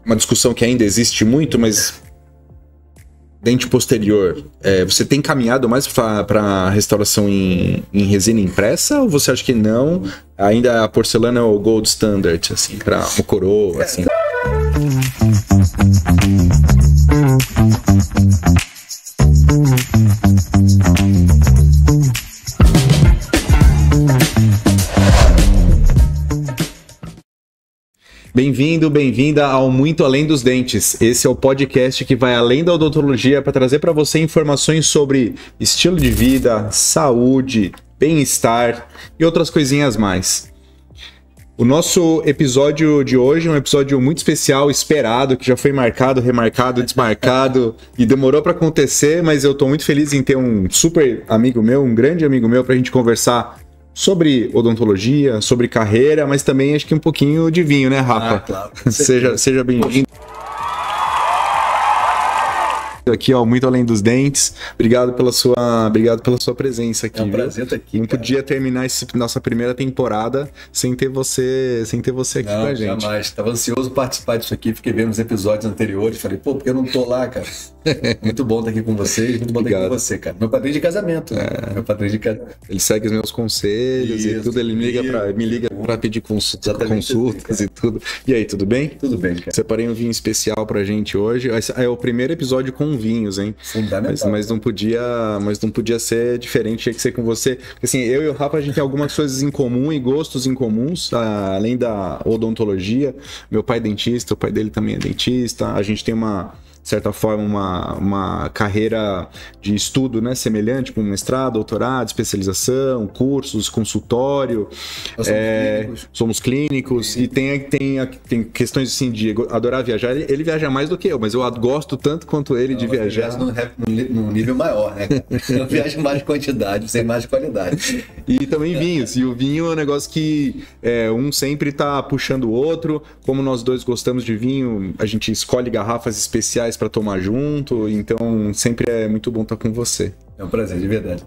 uma discussão que ainda existe muito, mas dente posterior, você tem caminhado mais para restauração em resina impressa ou você acha que não? Ainda a porcelana é o gold standard, assim, para o coroa, assim? Bem-vindo, bem-vinda ao Muito Além dos Dentes. Esse é o podcast que vai além da odontologia para trazer para você informações sobre estilo de vida, saúde, bem-estar e outras coisinhas mais. O nosso episódio de hoje é um episódio muito especial, esperado, que já foi marcado, remarcado, desmarcado e demorou para acontecer, mas eu estou muito feliz em ter um super amigo meu, um grande amigo meu, para a gente conversar sobre odontologia, sobre carreira, mas também acho que um pouquinho de vinho, né, Rafa? Claro. Seja bem-vindo. Aqui, ó, Muito Além dos Dentes. Obrigado pela sua presença aqui. É um prazer estar aqui. Não podia terminar nossa primeira temporada sem ter você aqui com a gente. Jamais. Estava ansioso participar disso aqui. Fiquei vendo os episódios anteriores. Falei, pô, porque eu não tô lá, cara? Muito bom estar aqui com vocês. Muito bom estar aqui com você, cara. Meu padrinho de casamento. Meu padrinho de casamento. Ele segue os meus conselhos e tudo. Ele me liga para pedir consultas e tudo. E aí, tudo bem? Tudo bem, cara. Separei um vinho especial pra gente hoje. É o primeiro episódio com vinhos, hein? Fundamental. Mas não podia ser diferente, tinha que ser com você. Porque assim, eu e o Rafa, a gente tem algumas coisas em comum e gostos em comuns, além da odontologia. Meu pai é dentista, o pai dele também é dentista. A gente tem de certa forma, uma carreira de estudo, né, semelhante, com mestrado, doutorado, especialização, cursos, consultório. Somos clínicos e tem questões assim de adorar viajar. Ele viaja mais do que eu, mas eu gosto tanto quanto ele de viajar. Num nível maior, né? Eu viajo mais de quantidade, sem mais de qualidade. E também vinhos. E o vinho é um negócio que um sempre tá puxando o outro. Como nós dois gostamos de vinho, a gente escolhe garrafas especiais para tomar junto, então sempre é muito bom estar com você. É um prazer, de verdade.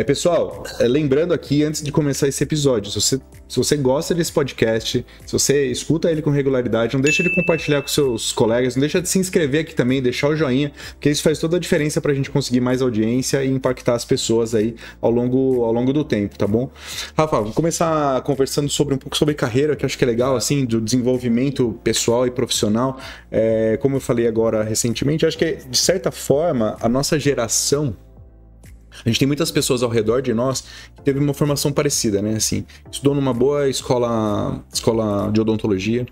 Pessoal, lembrando aqui, antes de começar esse episódio, se você gosta desse podcast, se você escuta ele com regularidade, não deixa de compartilhar com seus colegas, não deixa de se inscrever aqui também, deixar o joinha, porque isso faz toda a diferença pra gente conseguir mais audiência e impactar as pessoas aí ao longo do tempo, tá bom? Rafa, vamos começar conversando um pouco sobre carreira, que eu acho que é legal, assim, do desenvolvimento pessoal e profissional. Como eu falei agora recentemente, acho que, de certa forma, a nossa geração, a gente tem muitas pessoas ao redor de nós que teve uma formação parecida, né? Assim, estudou numa boa escola de odontologia,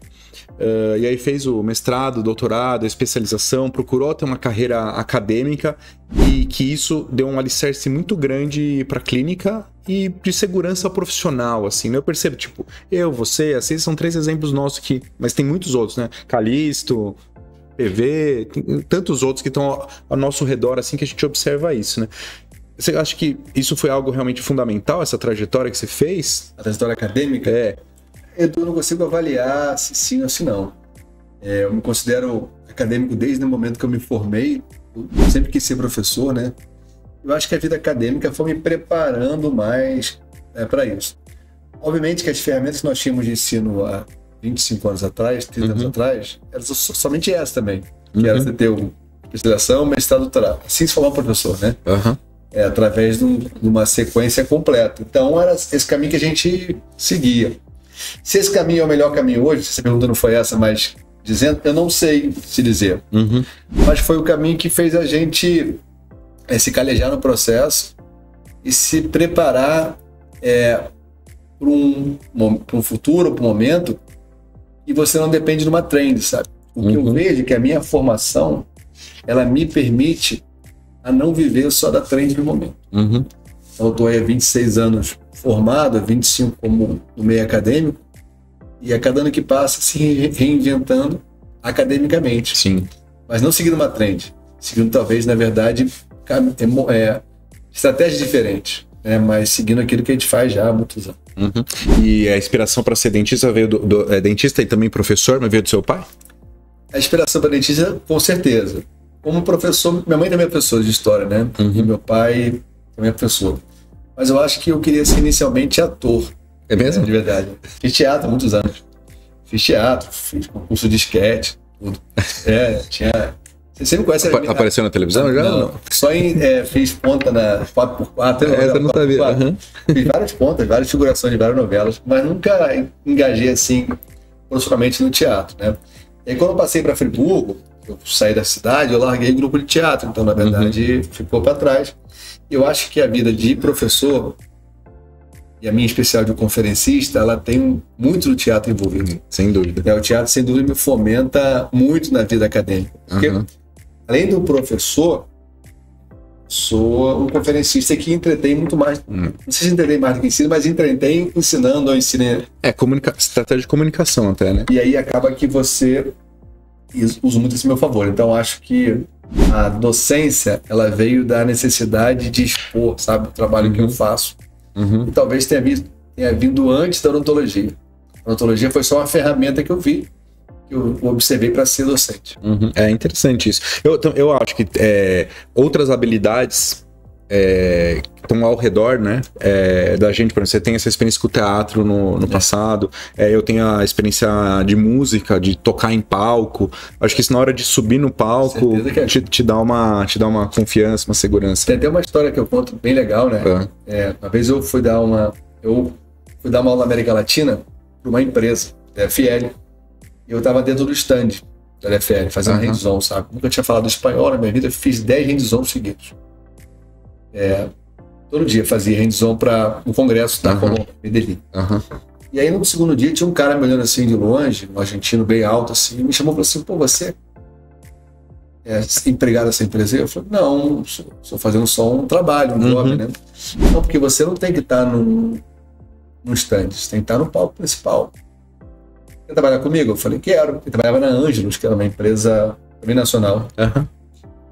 e aí fez o mestrado, doutorado, especialização, procurou ter uma carreira acadêmica e que isso deu um alicerce muito grande para a clínica e de segurança profissional, assim, né? Eu percebo, tipo, você, assim, são 3 exemplos nossos aqui, mas tem muitos outros, né? Calixto, PV, tem tantos outros que estão ao nosso redor, assim, que a gente observa isso, né? Você acha que isso foi algo realmente fundamental, essa trajetória que você fez? A trajetória acadêmica? Eu não consigo avaliar se sim ou se não. Eu me considero acadêmico desde o momento que eu me formei. Eu sempre quis ser professor, né? Eu acho que a vida acadêmica foi me preparando mais para isso. Obviamente que as ferramentas que nós tínhamos de ensino há 25 anos atrás, 30 anos atrás, eram somente essa também. Que era você ter uma especialização, mestrado, doutorado. Assim se formar professor, né? Através de uma sequência completa. Então era esse caminho que a gente seguia. Se esse caminho é o melhor caminho hoje, se essa pergunta não foi essa, mas dizendo, eu não sei se dizer. Mas foi o caminho que fez a gente se calejar no processo e se preparar para um futuro, para um momento, e você não depende de uma trend, sabe? O que eu vejo é que a minha formação, ela me permite a não viver só da trend do momento. Então, eu estou há 26 anos formado, 25 como no meio acadêmico, e a cada ano que passa se reinventando academicamente. Sim. Mas não seguindo uma trend, seguindo talvez, na verdade, estratégias diferentes, né? Mas seguindo aquilo que a gente faz já há muitos anos. E a inspiração para ser dentista veio dentista e também professor, mas veio do seu pai? A inspiração para dentista, com certeza. Como professor, minha mãe também é professora de história, né? E meu pai também é professor. Mas eu acho que eu queria ser inicialmente ator. É mesmo? De verdade. Fiz teatro há muitos anos. Fiz teatro, fiz concurso de esquete. tudo. Tinha... Você sempre conhece Apareceu na televisão já? Não. Só fiz ponta na 4x4. Essa eu não sabia. Fiz várias pontas, várias figurações de várias novelas, mas nunca engajei assim profissionalmente no teatro, né? E aí, quando eu passei para Friburgo, eu saí da cidade, eu larguei o grupo de teatro, então na verdade ficou para trás. Eu acho que a vida de professor, e a minha especial de conferencista, ela tem muito do teatro envolvido. Sem dúvida. O teatro, sem dúvida, me fomenta muito na vida acadêmica. Porque, além do professor, sou um conferencista que entretém muito mais. Não sei se entretém mais do que ensino, mas entretém ensinando ao ensino. Estratégia de comunicação até, né? E aí acaba que você usa muito isso a meu favor. Então, acho que a docência, ela veio da necessidade de expor, sabe, o trabalho que eu faço. E talvez tenha vindo antes da odontologia. A odontologia foi só uma ferramenta que eu vi, que eu observei para ser docente. É interessante isso. Eu acho que outras habilidades que estão ao redor, né, da gente, por exemplo, você tem essa experiência com o teatro no passado, eu tenho a experiência de música, de tocar em palco. Acho que isso na hora de subir no palco te dá uma confiança, uma segurança. Tem até uma história que eu conto bem legal, né? Uma vez eu fui dar uma aula na América Latina para uma empresa, da FL, e eu estava dentro do stand da FL, fazendo hands-on, sabe? Nunca tinha falado espanhol na minha vida, fiz 10 hands-on seguidos. Todo dia fazia hands-on para um congresso da Colômbia, Medellín. E aí no segundo dia tinha um cara me olhando assim de longe, um argentino bem alto assim, e me chamou e falou assim: pô, você é empregado dessa empresa? Eu falei: não, estou fazendo só um trabalho, um job, né? Não, porque você não tem que estar no stand, você tem que estar no palco principal. Quer trabalhar comigo? Eu falei: quero. Ele trabalhava na Ângelos, que era uma empresa também nacional,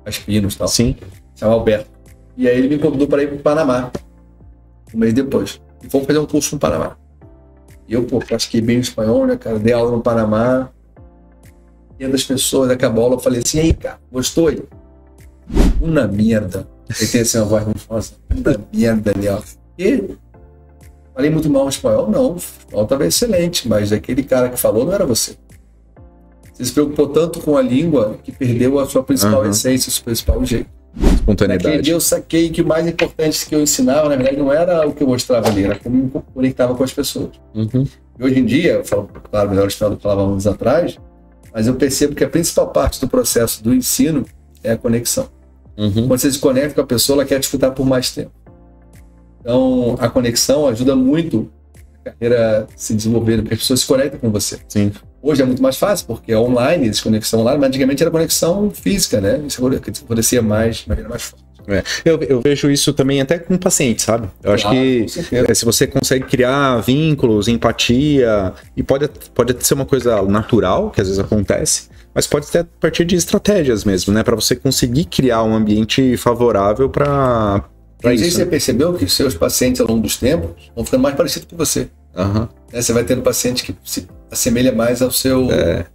as Pinos e tal. Sim. Chamava Alberto. E aí ele me convidou para ir para o Panamá, um mês depois. E fomos fazer um curso no Panamá. E eu, pratiquei bem o espanhol, né, cara? Dei aula no Panamá. E uma das pessoas, acabou a aula, eu falei assim: e aí, cara, gostou? Ele? Uma merda. Ele tem assim uma voz muito famosa. Uma merda, Daniel. E falei muito mal o espanhol? Não, o espanhol estava excelente, mas aquele cara que falou não era você. Você se preocupou tanto com a língua que perdeu a sua principal essência, o seu principal jeito. Espontaneidade. Naquele dia eu saquei que o mais importante que eu ensinava, na verdade, não era o que eu mostrava ali, era como me conectava com as pessoas. E hoje em dia, eu falo, claro, melhor espanhol do que falava anos atrás, mas eu percebo que a principal parte do processo do ensino é a conexão. Quando você se conecta com a pessoa, ela quer te escutar por mais tempo. Então, a conexão ajuda muito a carreira se desenvolver, porque as pessoas se conectam com você. Sim. Hoje é muito mais fácil, porque é online, existe conexão online, mas antigamente era conexão física, né? Isso acontecia mais, de maneira mais forte. Eu vejo isso também até com pacientes, sabe? Eu acho que se você consegue criar vínculos, empatia, e pode ser uma coisa natural, que às vezes acontece, mas pode ser a partir de estratégias mesmo, né? Para você conseguir criar um ambiente favorável para isso. Você percebeu que os seus pacientes, ao longo dos tempos, vão ficando mais parecidos com você. Você vai tendo paciente que se assemelha mais ao seu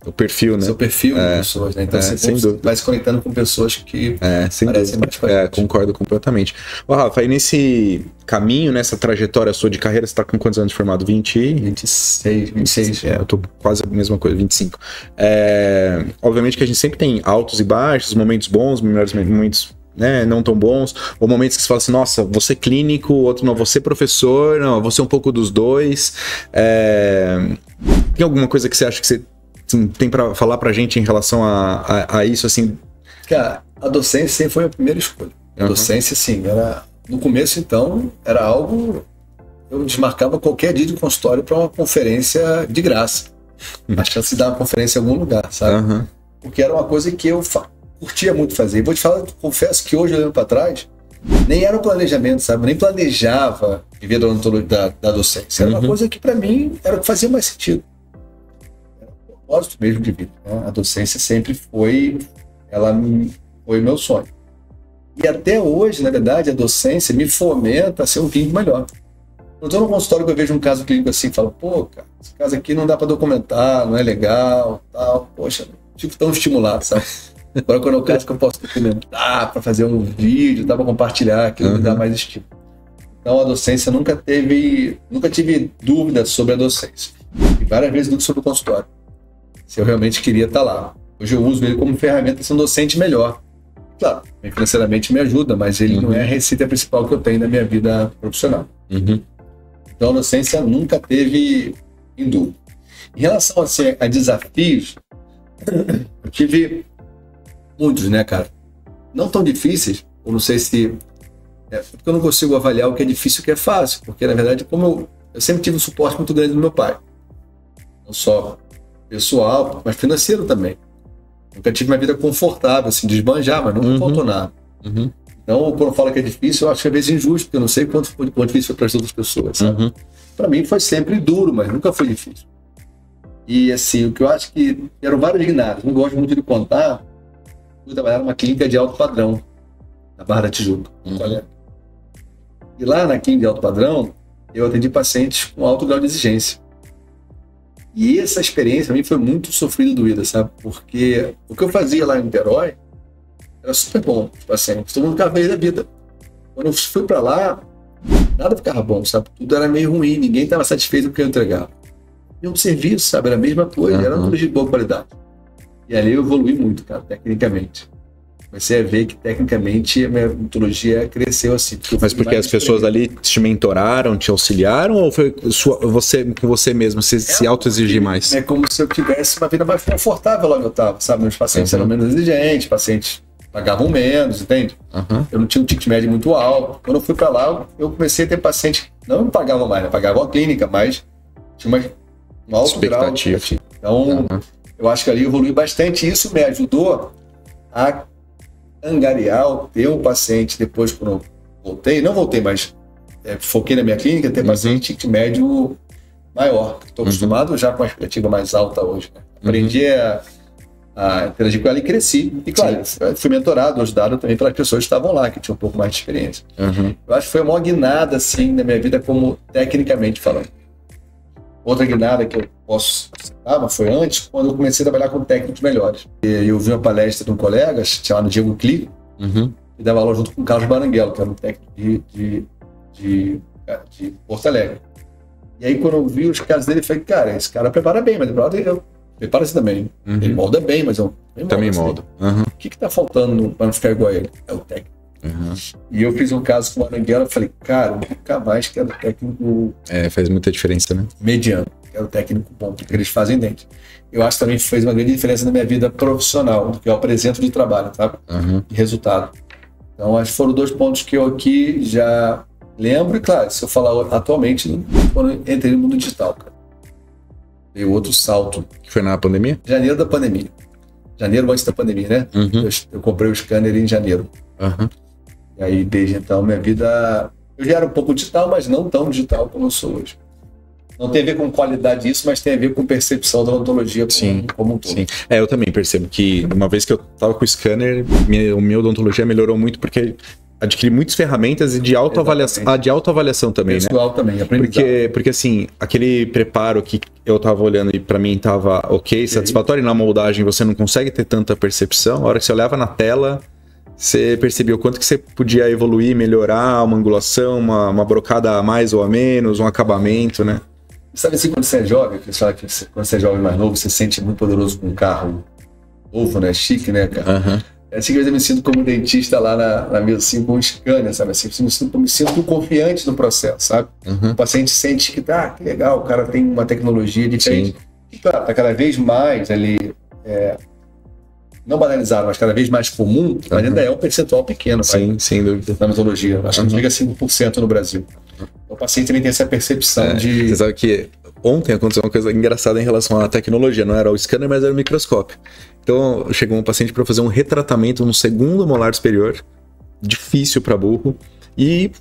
o perfil, né? Seu perfil de pessoas, né? Então você vai se conectando com pessoas que parecem mais parecidas. Concordo completamente. Rafa, aí nesse caminho, nessa trajetória sua de carreira, você está com quantos anos de formado? 26. Eu tô quase a mesma coisa, 25. Obviamente que a gente sempre tem altos e baixos, momentos bons, melhores momentos, né, não tão bons, ou momentos que você fala assim: nossa, você clínico, outro não, você professor, não, você um pouco dos dois. Tem alguma coisa que você acha que você tem para falar pra gente em relação a isso, assim? Cara, a docência sempre foi a primeira escolha. A docência, assim, era... No começo, então, era algo... Eu desmarcava qualquer dia de consultório para uma conferência de graça. A chance de dar uma conferência em algum lugar, sabe? Porque era uma coisa que eu curtia muito fazer. E vou te falar, confesso que hoje, olhando para trás, nem era um planejamento, sabe? Eu nem planejava viver da docência. Era uma coisa que, para mim, era o que fazia mais sentido. Era um propósito mesmo de vida, né? A docência sempre foi o meu sonho. E até hoje, na verdade, a docência me fomenta a ser um clínico melhor. Eu estou no consultório que eu vejo um caso clínico assim e falo: pô, cara, esse caso aqui não dá para documentar, não é legal, tal. Poxa, fico tão estimulado, sabe? Agora, quando é o caso que eu posso documentar, para fazer um vídeo, para compartilhar, aquilo me dá mais estímulo. Então, a docência nunca tive dúvida sobre a docência. E várias vezes dúvida sobre o consultório. Se eu realmente queria estar lá. Hoje eu uso ele como ferramenta de ser um docente melhor. Claro, financeiramente me ajuda, mas ele não é a receita principal que eu tenho na minha vida profissional. Então a docência nunca teve em dúvida. Em relação assim, a desafios, eu tive muitos, né, cara? Não tão difíceis, eu não sei se... porque eu não consigo avaliar o que é difícil e o que é fácil, porque na verdade, como eu sempre tive um suporte muito grande do meu pai. Não só pessoal, mas financeiro também. Nunca tive uma vida confortável, assim, de esbanjar, mas nunca faltou nada. Então, quando eu falo que é difícil, eu acho que é às vezes injusto, porque eu não sei quanto difícil foi para as outras pessoas, sabe? Para mim foi sempre duro, mas nunca foi difícil. E assim, o que eu acho que eram vários guinados, não gosto muito de contar, fui trabalhar numa clínica de alto padrão, na Barra da Tijuca. E lá na clínica de alto padrão, eu atendi pacientes com alto grau de exigência. E essa experiência para mim foi muito sofrida e doída, sabe? Porque o que eu fazia lá em Niterói era super bom, os pacientes, todo mundo ficava feliz da vida. Quando eu fui para lá, nada ficava bom, sabe? Tudo era meio ruim, ninguém estava satisfeito com o que eu entregava. E o serviço, sabe? Era a mesma coisa, era tudo de boa qualidade. E ali eu evolui muito, cara, tecnicamente. Comecei a ver que, tecnicamente, a minha odontologia cresceu assim. Mas porque as pessoas ali te mentoraram, te auxiliaram, ou foi você com você mesmo, você se auto-exigir mais? É como se eu tivesse uma vida mais confortável lá onde eu estava, sabe? Meus pacientes eram menos exigentes, pacientes pagavam menos, entende? Eu não tinha um ticket médio muito alto. Quando eu fui para lá, eu comecei a ter pacientes, não me pagavam mais, né? Pagavam a clínica, mas tinha um alto grau de expectativa. Então, eu acho que ali eu evolui bastante. Isso me ajudou a angariar, ter um paciente depois, quando eu voltei, não voltei, mas foquei na minha clínica, ter paciente de médio maior. Estou acostumado já com a expectativa mais alta hoje. Né? Aprendi a interagir com ela e cresci. E claro, fui mentorado, ajudado também pelas pessoas que estavam lá, que tinham um pouco mais de experiência. Eu acho que foi uma guinada, assim, na minha vida, como tecnicamente falando. Outra guinada que eu posso citar, mas foi antes, quando eu comecei a trabalhar com técnicos melhores. E eu vi uma palestra de um colega, chamado Diego Clio, que dava aula junto com o Carlos Baranguelo, que era um técnico de Porto Alegre. E aí, quando eu vi os casos dele, eu falei, cara, esse cara prepara bem, mas eu prepara-se também. Ele molda bem, mas eu também moldo. O que está faltando para não ficar igual a ele? É o técnico. E eu fiz um caso com o Baranguelo, eu falei, cara, nunca mais quero técnico... faz muita diferença, né? Mediano, quero técnico bom, porque eles fazem dente. Eu acho que também fez uma grande diferença na minha vida profissional, do que eu apresento de trabalho, sabe? E resultado. Então, acho que foram 2 pontos que eu aqui já lembro, e claro, se eu falar atualmente, quando eu entrei no mundo digital, cara. Dei outro salto. Que foi na pandemia? Janeiro da pandemia. Janeiro antes da pandemia, né? Eu comprei o scanner em janeiro. E aí, desde então, minha vida... Eu já era um pouco digital, mas não tão digital como eu sou hoje. Não tem a ver com qualidade isso, mas tem a ver com percepção da odontologia como um todo. Sim. Eu também percebo que uma vez que eu estava com o scanner, minha odontologia melhorou muito porque adquiri muitas ferramentas e de autoavaliação também, pessoal, né? Também, aprendizado. Porque assim, aquele preparo que eu estava olhando e para mim estava ok, satisfatório, e na moldagem você não consegue ter tanta percepção. A hora que você olhava na tela, você percebeu o quanto que você podia evoluir, melhorar uma angulação, uma brocada a mais ou a menos, um acabamento, né? Sabe assim, quando você é jovem, que quando você é jovem mais novo, você se sente muito poderoso com um carro novo, né? Chique, né, cara? Assim que eu me sinto como dentista lá na mesa, assim, com um scanner, sabe? Assim, eu me sinto confiante no processo, sabe? O paciente sente que, que legal, o cara tem uma tecnologia diferente. E claro, tá cada vez mais ali, não banalizado, mas cada vez mais comum, mas ainda é um percentual pequeno. Sim, sem dúvida. Na odontologia. Acho que não chega a 5% no Brasil. O paciente também tem essa percepção de... Você sabe que ontem aconteceu uma coisa engraçada em relação à tecnologia. Não era o scanner, mas era o microscópio. Então, chegou um paciente para fazer um retratamento no segundo molar superior. Difícil para burro.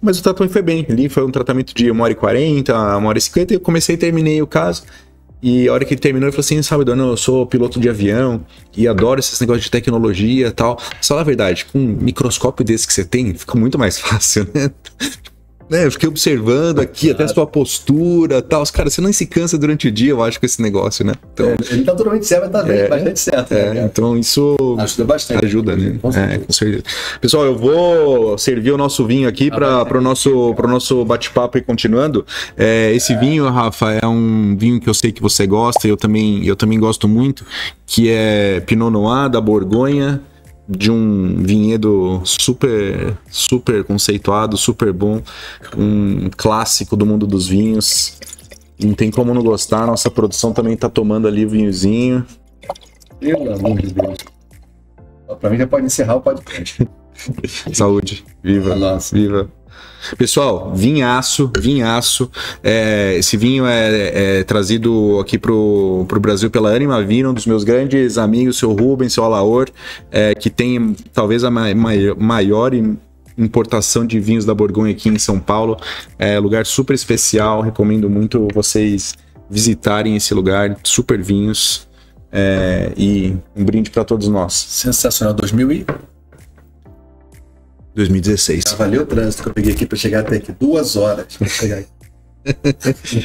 Mas o tratamento foi bem. Ali foi um tratamento de 1h40, 1h50. E eu comecei e terminei o caso. E a hora que ele terminou, ele falou assim, sabe, Dona, eu sou piloto de avião e adoro esses negócios de tecnologia e tal. Só a verdade, com um microscópio desse que você tem, fica muito mais fácil, né? né, eu fiquei observando aqui até a sua postura e tal. Cara, você não se cansa durante o dia, eu acho, com esse negócio, né? Então, ele tá totalmente certo, mas tá bastante certo. Né, então isso ajuda bastante. Ajuda, né? Com certeza. Pessoal, eu vou servir o nosso vinho aqui para o nosso bate-papo e continuando. Esse vinho, Rafa, é um vinho que eu sei que você gosta, eu também gosto muito, que é Pinot Noir da Borgonha, de um vinhedo super conceituado, super bom, um clássico do mundo dos vinhos. Não tem como não gostar, nossa produção também tá tomando ali o vinhozinho. Pelo amor de Deus. Pra mim já pode encerrar o podcast. Saúde, viva, viva. Pessoal, vinhaço. Esse vinho é trazido aqui pro Brasil pela Anima Vino, um dos meus grandes amigos, seu Rubens, seu Alaor, que tem talvez a maior importação de vinhos da Borgonha aqui em São Paulo. Lugar super especial, recomendo muito vocês visitarem esse lugar, super vinhos. E um brinde para todos nós. Sensacional. 2016. Valeu o trânsito que eu peguei aqui para chegar até aqui. 2 horas para chegar aqui.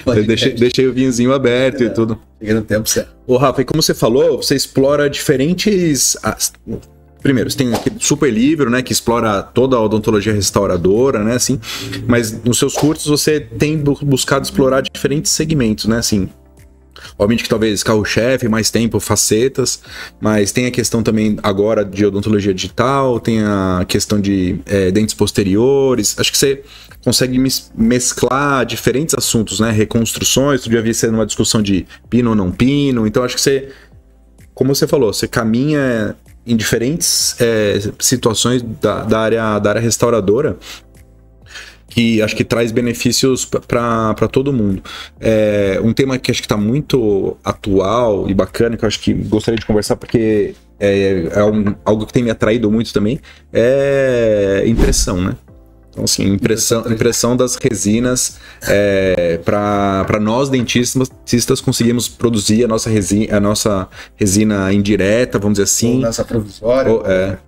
Eu deixei o vinhozinho aberto e tudo. Cheguei no tempo certo. Ô, Rafa, e como você falou, você explora diferentes... Primeiro, você tem aquele super livro, né, que explora toda a odontologia restauradora, né, assim. Mas nos seus cursos você tem buscado explorar diferentes segmentos, né, assim. Obviamente que talvez carro-chefe, mais tempo, facetas, mas tem a questão também agora de odontologia digital, tem a questão de dentes posteriores. Acho que você consegue mesclar diferentes assuntos, né? Reconstruções, tu já vi ser numa discussão de pino ou não pino. Então acho que você, como você falou, você caminha em diferentes situações da área restauradora, que acho que traz benefícios para todo mundo. Um tema que acho que está muito atual e bacana, que eu acho que gostaria de conversar, porque algo que tem me atraído muito também, é impressão, né? Então, assim, impressão das resinas, para nós dentistas conseguimos produzir a nossa resina indireta, vamos dizer assim. Ou nossa provisória.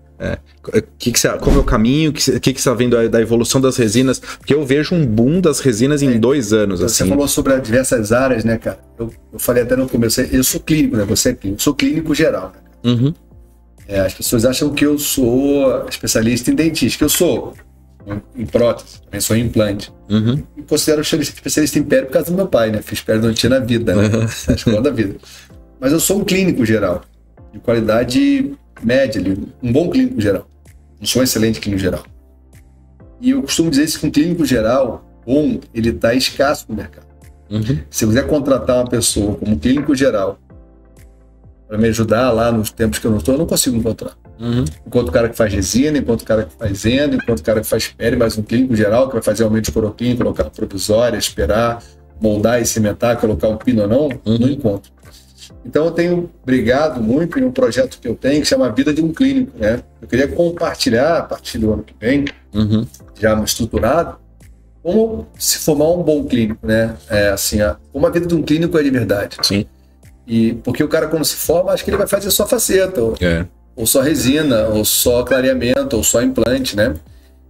Como é o caminho? O que você está vendo da evolução das resinas? Porque eu vejo um boom das resinas em 2 anos. Você assim. falou sobre as diversas áreas, né, cara? Eu falei até no começo, eu sou clínico, né? Você é clínico. Eu sou clínico geral, né? Uhum. As pessoas acham que eu sou especialista em dentista, que eu sou em prótese, também sou em implante. Uhum. E considero especialista em pério por causa do meu pai, né? Fiz periodontia na vida, né? Na escola da vida. Mas eu sou um clínico geral, de qualidade média, um bom clínico geral. Não sou um excelente clínico geral. E eu costumo dizer isso que um clínico geral bom, ele está escasso no mercado. Uhum. Se eu quiser contratar uma pessoa como clínico geral para me ajudar lá nos tempos que eu não estou, eu não consigo encontrar. Uhum. Enquanto o cara que faz resina, enquanto o cara que faz endo, enquanto o cara que faz pele, mas um clínico geral que vai fazer aumento de cloroquina, colocar uma provisória, esperar, moldar e cimentar, colocar um pino ou não encontro. Então eu tenho brigado muito em um projeto que eu tenho que chama Vida de um Clínico, né? Eu queria compartilhar, a partir do ano que vem, já estruturado, como se formar um bom clínico, né? Como a vida de um clínico é de verdade. Sim. E porque o cara, quando se forma, acho que ele vai fazer só faceta, ou só resina, ou só clareamento, ou só implante, né?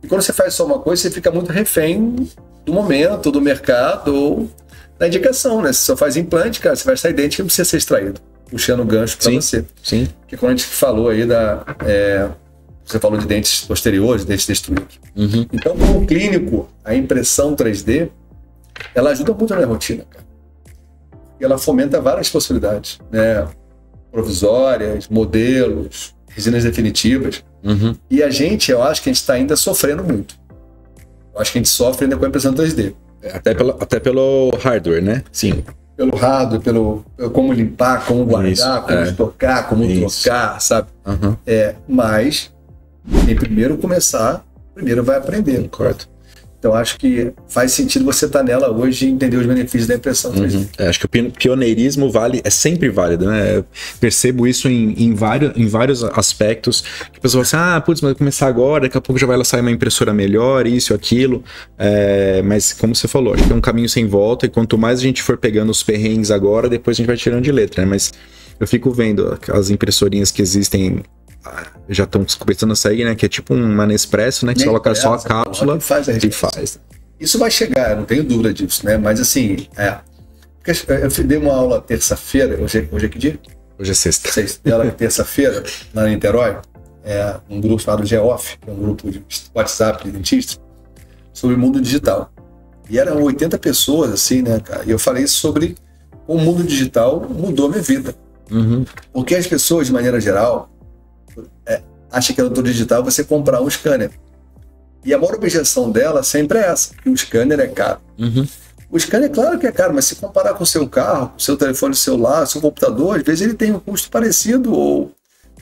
E quando você faz só uma coisa, você fica muito refém do momento, do mercado, ou da indicação, né? Se só faz implante, cara, você vai sair dente que não precisa ser extraído, puxando o gancho para você. Sim. Porque quando a gente falou aí você falou de dentes posteriores, dentes destruídos. Uhum. Então, como clínico, a impressão 3D, ela ajuda muito na minha rotina, cara. E ela fomenta várias possibilidades, né? Provisórias, modelos, resinas definitivas. Uhum. E eu acho que a gente está ainda sofrendo muito. Eu acho que a gente sofre ainda com a impressão 3D. Até pelo hardware, né? Sim. Pelo hardware, pelo como limpar, como guardar, como estocar, como trocar, sabe? Uhum. Mas, quem primeiro começar, primeiro vai aprender. Correto. Então, acho que faz sentido você estar nela hoje e entender os benefícios da impressão 3D. Acho que o pioneirismo é sempre válido, né? Eu percebo isso em vários aspectos. Que a pessoa fala assim, putz, mas vai começar agora, daqui a pouco já vai sair uma impressora melhor, isso, aquilo. Mas, como você falou, acho que é um caminho sem volta, e quanto mais a gente for pegando os perrengues agora, depois a gente vai tirando de letra, né? Mas eu fico vendo as impressorinhas que existem, já estão começando a sair, né? Que é tipo uma Nespresso, né? Que você coloca só a cápsula e faz. Isso vai chegar, eu não tenho dúvida disso, né? Mas assim, eu dei uma aula terça-feira, hoje é que dia? Hoje é sexta. Dei aula terça-feira, lá em Niterói, um grupo chamado GEOF, que é um grupo de WhatsApp de dentistas, sobre o mundo digital. E eram 80 pessoas, assim, né, cara? E eu falei sobre o mundo digital mudou a minha vida. Porque as pessoas, de maneira geral, acham que no mundo digital você comprar um scanner. E a maior objeção dela sempre é essa, que o scanner é caro. O scanner, claro que é caro, mas se comparar com o seu carro, o seu telefone celular, o seu computador, às vezes ele tem um custo parecido, ou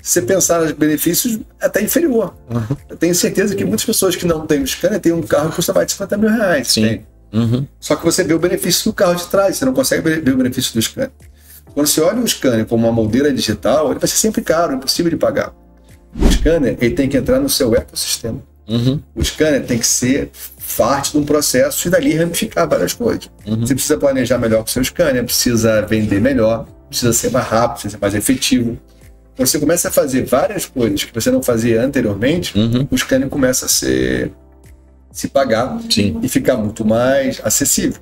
se você pensar nos benefícios, até inferior. Eu tenho certeza que muitas pessoas que não têm o scanner têm um carro que custa mais de 50 mil reais. Sim. Só que você vê o benefício do carro de trás, você não consegue ver o benefício do scanner. Quando você olha o scanner como uma moldeira digital, ele vai ser sempre caro, impossível de pagar. O scanner, ele tem que entrar no seu ecossistema. O scanner tem que ser parte de um processo e dali ramificar várias coisas. Você precisa planejar melhor com o seu scanner, precisa vender melhor, precisa ser mais rápido, precisa ser mais efetivo. Então você começa a fazer várias coisas que você não fazia anteriormente, o scanner começa a se pagar e ficar muito mais acessível.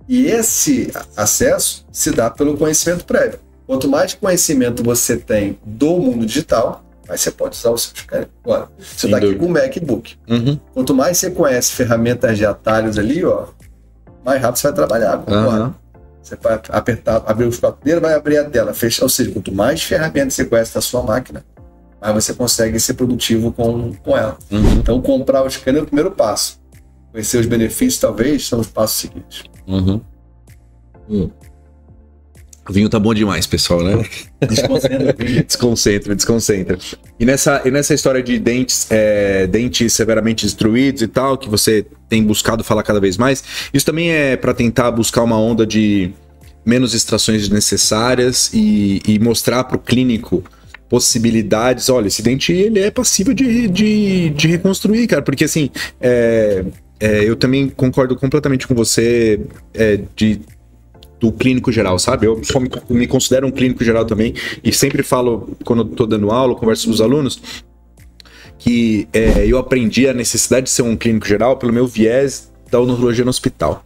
E esse acesso se dá pelo conhecimento prévio. Quanto mais conhecimento você tem do mundo digital, mais você pode usar o seu scanner. Agora, você está aqui com o MacBook. Quanto mais você conhece ferramentas de atalhos ali, mais rápido você vai trabalhar. Você vai apertar, abrir o escapadeiro, vai abrir a tela, fechar. Ou seja, quanto mais ferramentas você conhece da sua máquina, mais você consegue ser produtivo com ela. Então, comprar o scanner é o primeiro passo. Conhecer os benefícios, talvez, são os passos seguintes. O vinho tá bom demais, pessoal, né? Desconcentra. E nessa história de dentes severamente destruídos e tal, que você tem buscado falar cada vez mais, isso também é para tentar buscar uma onda de menos extrações desnecessárias e mostrar para o clínico possibilidades. Olha, esse dente ele é passível de reconstruir, cara, porque assim, eu também concordo completamente com você do clínico geral, sabe? Eu me considero um clínico geral também e sempre falo, quando eu tô dando aula, converso com os alunos, que eu aprendi a necessidade de ser um clínico geral pelo meu viés da odontologia no hospital.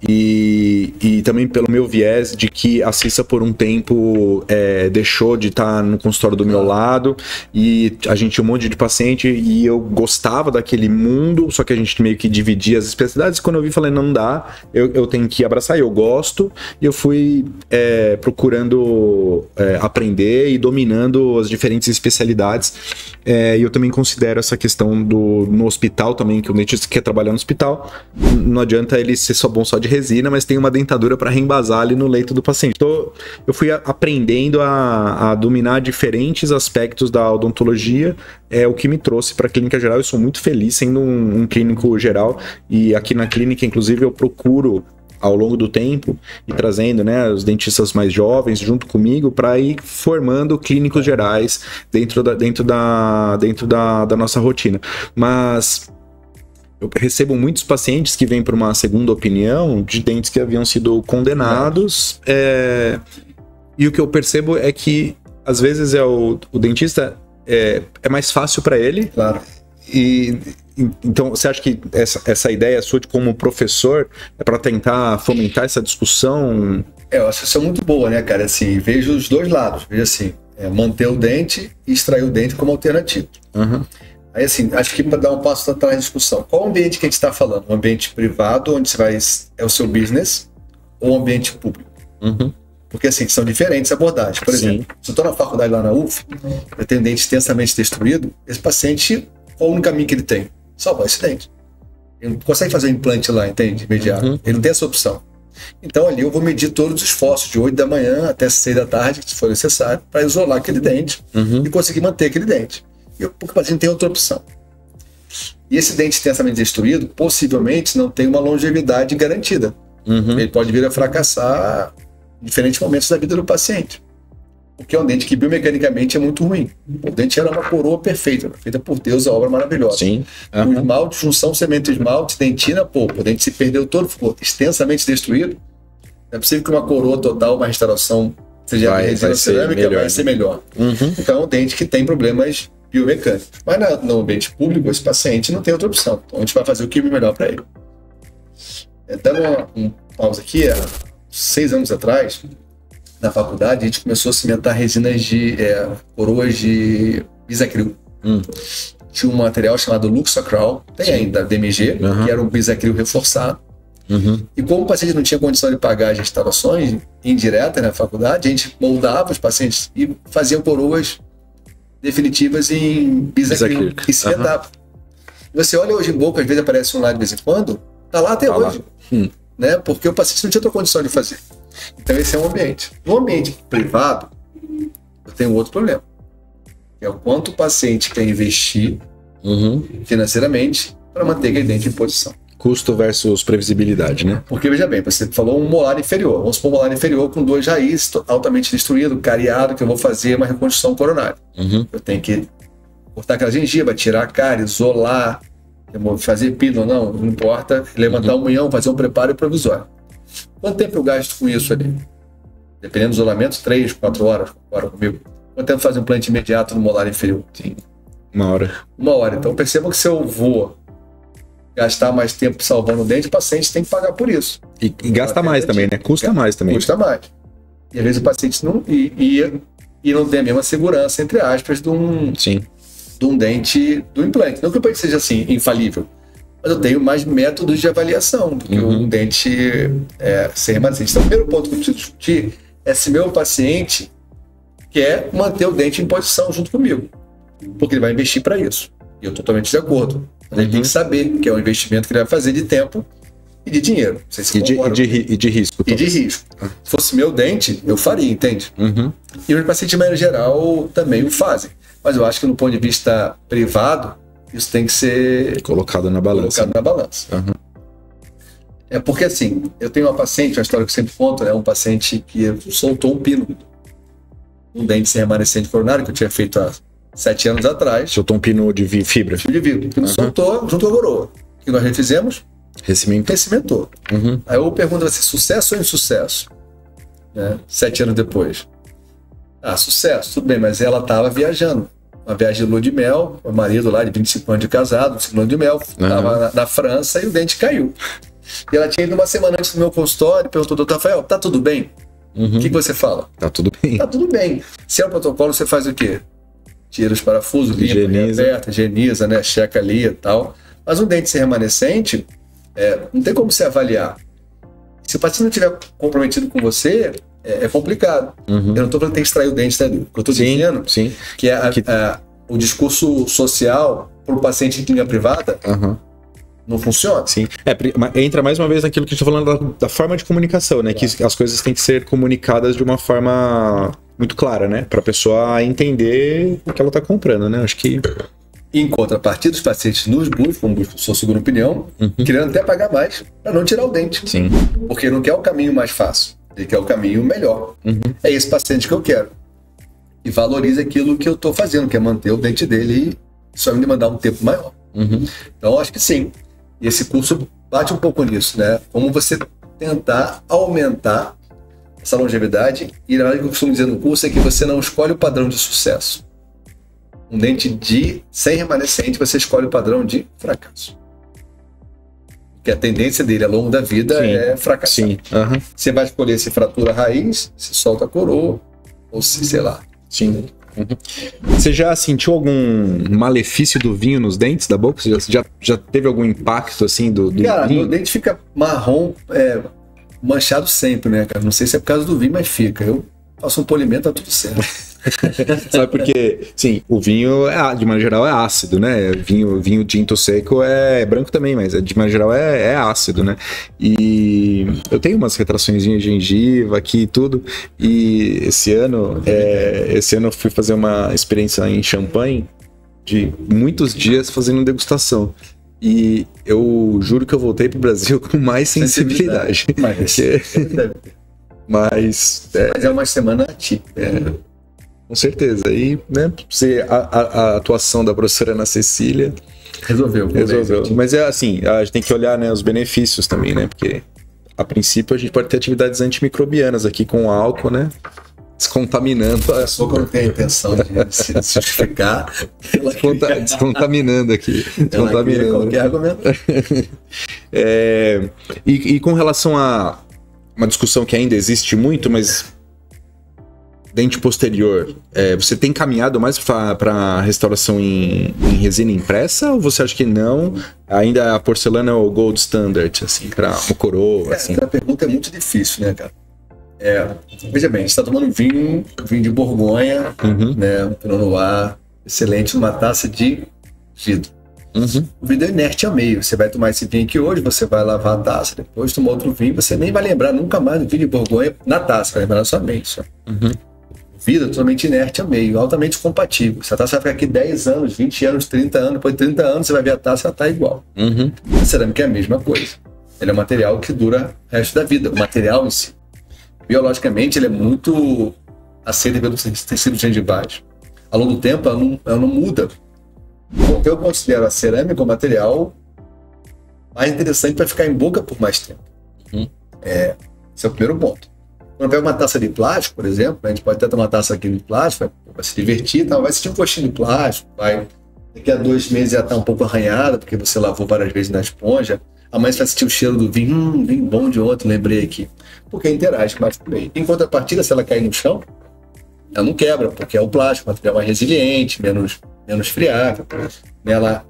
E também pelo meu viés de que a Cissa por um tempo deixou de estar no consultório do meu lado e a gente tinha um monte de paciente e eu gostava daquele mundo, só que a gente meio que dividia as especialidades. Quando eu vi, falei, não dá, eu tenho que abraçar, eu gosto, e eu fui procurando aprender e dominando as diferentes especialidades. E eu também considero essa questão no hospital também, que o dentista quer trabalhar no hospital, não adianta ele ser só bom só de resina, mas tem uma dentadura para reembasar ali no leito do paciente. Então, eu fui aprendendo a dominar diferentes aspectos da odontologia, o que me trouxe para a clínica geral. Eu sou muito feliz sendo um clínico geral, e aqui na clínica, inclusive, eu procuro ao longo do tempo e trazendo, né, os dentistas mais jovens junto comigo para ir formando clínicos gerais dentro da nossa rotina. Mas eu recebo muitos pacientes que vêm para uma segunda opinião de dentes que haviam sido condenados, e o que eu percebo é que às vezes o dentista é mais fácil para ele. Claro. E então você acha que essa ideia sua de como professor é para tentar fomentar essa discussão? Eu acho que isso é muito boa, né, cara? Assim, vejo os dois lados. Vejo assim, manter o dente e extrair o dente como alternativa. Aí, assim, acho que para dar um passo atrás na discussão, qual o ambiente que a gente está falando? Um ambiente privado, onde é o seu business, ou um ambiente público? Porque, assim, são diferentes abordagens. Por exemplo, se eu estou na faculdade lá na UF, eu tenho um dente extensamente destruído, esse paciente, qual o único caminho que ele tem? Salvar esse dente. Ele não consegue fazer um implante lá, entende? Imediato. Ele não tem essa opção. Então, ali eu vou medir todos os esforços, de 8 da manhã até 6 da tarde, se for necessário, para isolar aquele dente e conseguir manter aquele dente. Porque o paciente tem outra opção. E esse dente extensamente destruído, possivelmente, não tem uma longevidade garantida. Ele pode vir a fracassar em diferentes momentos da vida do paciente. Porque é um dente que biomecanicamente é muito ruim. O dente era uma coroa perfeita, feita por Deus, a obra maravilhosa. O esmalte, junção cimento-esmalte, dentina, o dente se perdeu todo, ficou extensamente destruído. Não é possível que uma coroa total, uma restauração, seja resina cerâmica, vai ser melhor. Então é um dente que tem problemas biomecânicos. Mas no ambiente público, esse paciente não tem outra opção. Então a gente vai fazer o que é melhor para ele. Dando um pausa aqui, há 6 anos atrás, na faculdade, a gente começou a cimentar resinas coroas de bisacril. Tinha um material chamado Luxacral, tem ainda DMG, que era um bisacril reforçado. E como o paciente não tinha condição de pagar as instalações indiretas na faculdade, a gente moldava os pacientes e fazia coroas definitivas em bisacril e cimentava. Você olha hoje em boca, às vezes aparece um lá de vez em quando, tá lá até hoje, né? Porque o paciente não tinha outra condição de fazer. Então esse é um ambiente. No ambiente privado, eu tenho outro problema, que é o quanto o paciente quer investir financeiramente para manter aquele dente em posição. Custo versus previsibilidade, né? Porque, veja bem, você falou um molar inferior. Vamos supor um molar inferior com 2 raízes altamente destruído, cariado, que eu vou fazer uma reconstrução coronária. Eu tenho que cortar aquela gengiva, tirar a cárie, isolar, fazer pino ou não importa, levantar o munhão, fazer um preparo provisório. Quanto tempo eu gasto com isso ali? Dependendo do isolamento, 3, 4 horas, agora comigo. Quanto tempo fazer um implante imediato no molar inferior? Sim. 1 hora. 1 hora. Então percebam que se eu vou gastar mais tempo salvando o dente, o paciente tem que pagar por isso. E gasta mais também, né? Custa mais também. Custa mais. E às vezes o paciente não não tem a mesma segurança, entre aspas, de um dente, do implante. Não que o implante seja assim, infalível, mas eu tenho mais métodos de avaliação do que um dente ser remanescente. Então o primeiro ponto que eu preciso discutir é se meu paciente quer manter o dente em posição junto comigo, porque ele vai investir para isso. E eu estou totalmente de acordo. Mas ele tem que saber que é um investimento que ele vai fazer de tempo e de dinheiro. Não sei se e de risco. E de risco. Se fosse meu dente, eu faria, entende? E os pacientes, de maneira geral, também o fazem. Mas eu acho que, no ponto de vista privado, isso tem que ser colocado na balança. É porque, assim, eu tenho uma paciente, uma história que eu sempre conto, um paciente que soltou um pino, um dente sem remanescente coronário, que eu tinha feito há 7 anos atrás. Soltou um pino de fibra. De vidro. O pino soltou junto com a coroa. O que nós refizemos? Recimentou. Aí eu pergunto a você, sucesso ou insucesso? 7 anos depois. Sucesso, tudo bem, mas ela estava viajando. Uma viagem de lua de mel, o marido lá de 25 anos de casado, 25 anos de mel, estava na França e o dente caiu. E ela tinha ido uma semana antes do meu consultório, perguntou, doutor Rafael, tá tudo bem? O que você fala? Tá tudo bem. Tá tudo bem. Se é o protocolo, você faz o quê? Tira os parafusos, limpa, reaperta, higieniza, né? Checa ali e tal. Mas um dente sem remanescente, não tem como você avaliar. Se o paciente não estiver comprometido com você, é complicado. Eu não estou falando que tem que extrair o dente dali. O que eu estou dizendo que o discurso social para o paciente de linha privada não funciona. Entra mais uma vez naquilo que a gente está falando da forma de comunicação, né? Que as coisas têm que ser comunicadas de uma forma muito clara, né? Para a pessoa entender o que ela está comprando, né? Acho que... Em contrapartida, os pacientes nos buscam sua segunda opinião, querendo até pagar mais para não tirar o dente. Porque não quer o caminho mais fácil, ele quer o caminho melhor. É esse paciente que eu quero. E valoriza aquilo que eu estou fazendo, que é manter o dente dele e só me demandar um tempo maior. Então, acho que sim. E esse curso bate um pouco nisso, né? Como você tentar aumentar essa longevidade. E na verdade, o que eu costumo dizer no curso é que você não escolhe o padrão de sucesso. Um dente sem remanescente, você escolhe o padrão de fracasso. Porque a tendência dele ao longo da vida é fracassar. Você vai escolher se fratura a raiz, se solta a coroa, ou se, sei lá. Você já sentiu algum malefício do vinho nos dentes da boca? Você já teve algum impacto assim do Cara, vinho? meu dente fica marrom, manchado sempre, né, cara? Não sei se é por causa do vinho, mas fica. Eu faço um polimento, tá tudo certo. Sabe porque, sim, o vinho, de maneira geral, é ácido, né? Vinho tinto seco é branco também, mas de maneira geral é ácido, né? E eu tenho umas retrações de gengiva aqui e tudo, e esse ano eu fui fazer uma experiência em Champagne de muitos dias fazendo degustação. E eu juro que eu voltei pro Brasil com mais sensibilidade. Mas é uma semana atípica. Com certeza. E, né, a atuação da professora Ana Cecília resolveu. Mas é assim, a gente tem que olhar, né, os benefícios também, né? Porque a princípio a gente pode ter atividades antimicrobianas aqui com álcool, né? Descontaminando. A pessoa não tem a intenção de se justificar. Descontaminando aqui. Descontaminando. Qualquer argumento. E com relação a uma discussão que ainda existe muito, mas dente posterior, você tem caminhado mais para restauração em resina impressa ou você acha que não? Ainda a porcelana é o gold standard, assim, para uma coroa? Assim. Essa pergunta é muito difícil, né, cara? Veja bem, você está tomando vinho de Borgonha, né, um Pinot Noir, excelente, numa taça de vidro. O vidro é inerte a meio. Você vai tomar esse vinho aqui hoje, você vai lavar a taça, depois tomar outro vinho, você nem vai lembrar nunca mais do vinho de Borgonha na taça, vai lembrar na sua mente só. O vidro é totalmente inerte a meio, altamente compatível. Essa taça vai ficar aqui 10 anos, 20 anos, 30 anos, depois de 30 anos você vai ver a taça, ela tá igual. A cerâmica é a mesma coisa. Ele é um material que dura o resto da vida, o material em si. Biologicamente, ele é muito aceito pelos tecidos gengivais. Ao longo do tempo, ela não muda. Então, eu considero a cerâmica um material mais interessante para ficar em boca por mais tempo. Esse é o primeiro ponto. Quando pega uma taça de plástico, por exemplo, a gente pode até tomar uma taça aqui de plástico, vai se divertir, vai sentir um gostinho de plástico, daqui a 2 meses já está um pouco arranhada, porque você lavou várias vezes na esponja. Amanhã você vai sentir o cheiro do vinho, vinho bom de ontem, lembrei aqui. Porque interage mais com o meio. Em contrapartida, se ela cair no chão, ela não quebra, porque é o plástico, o material mais resiliente, menos friável. Ela,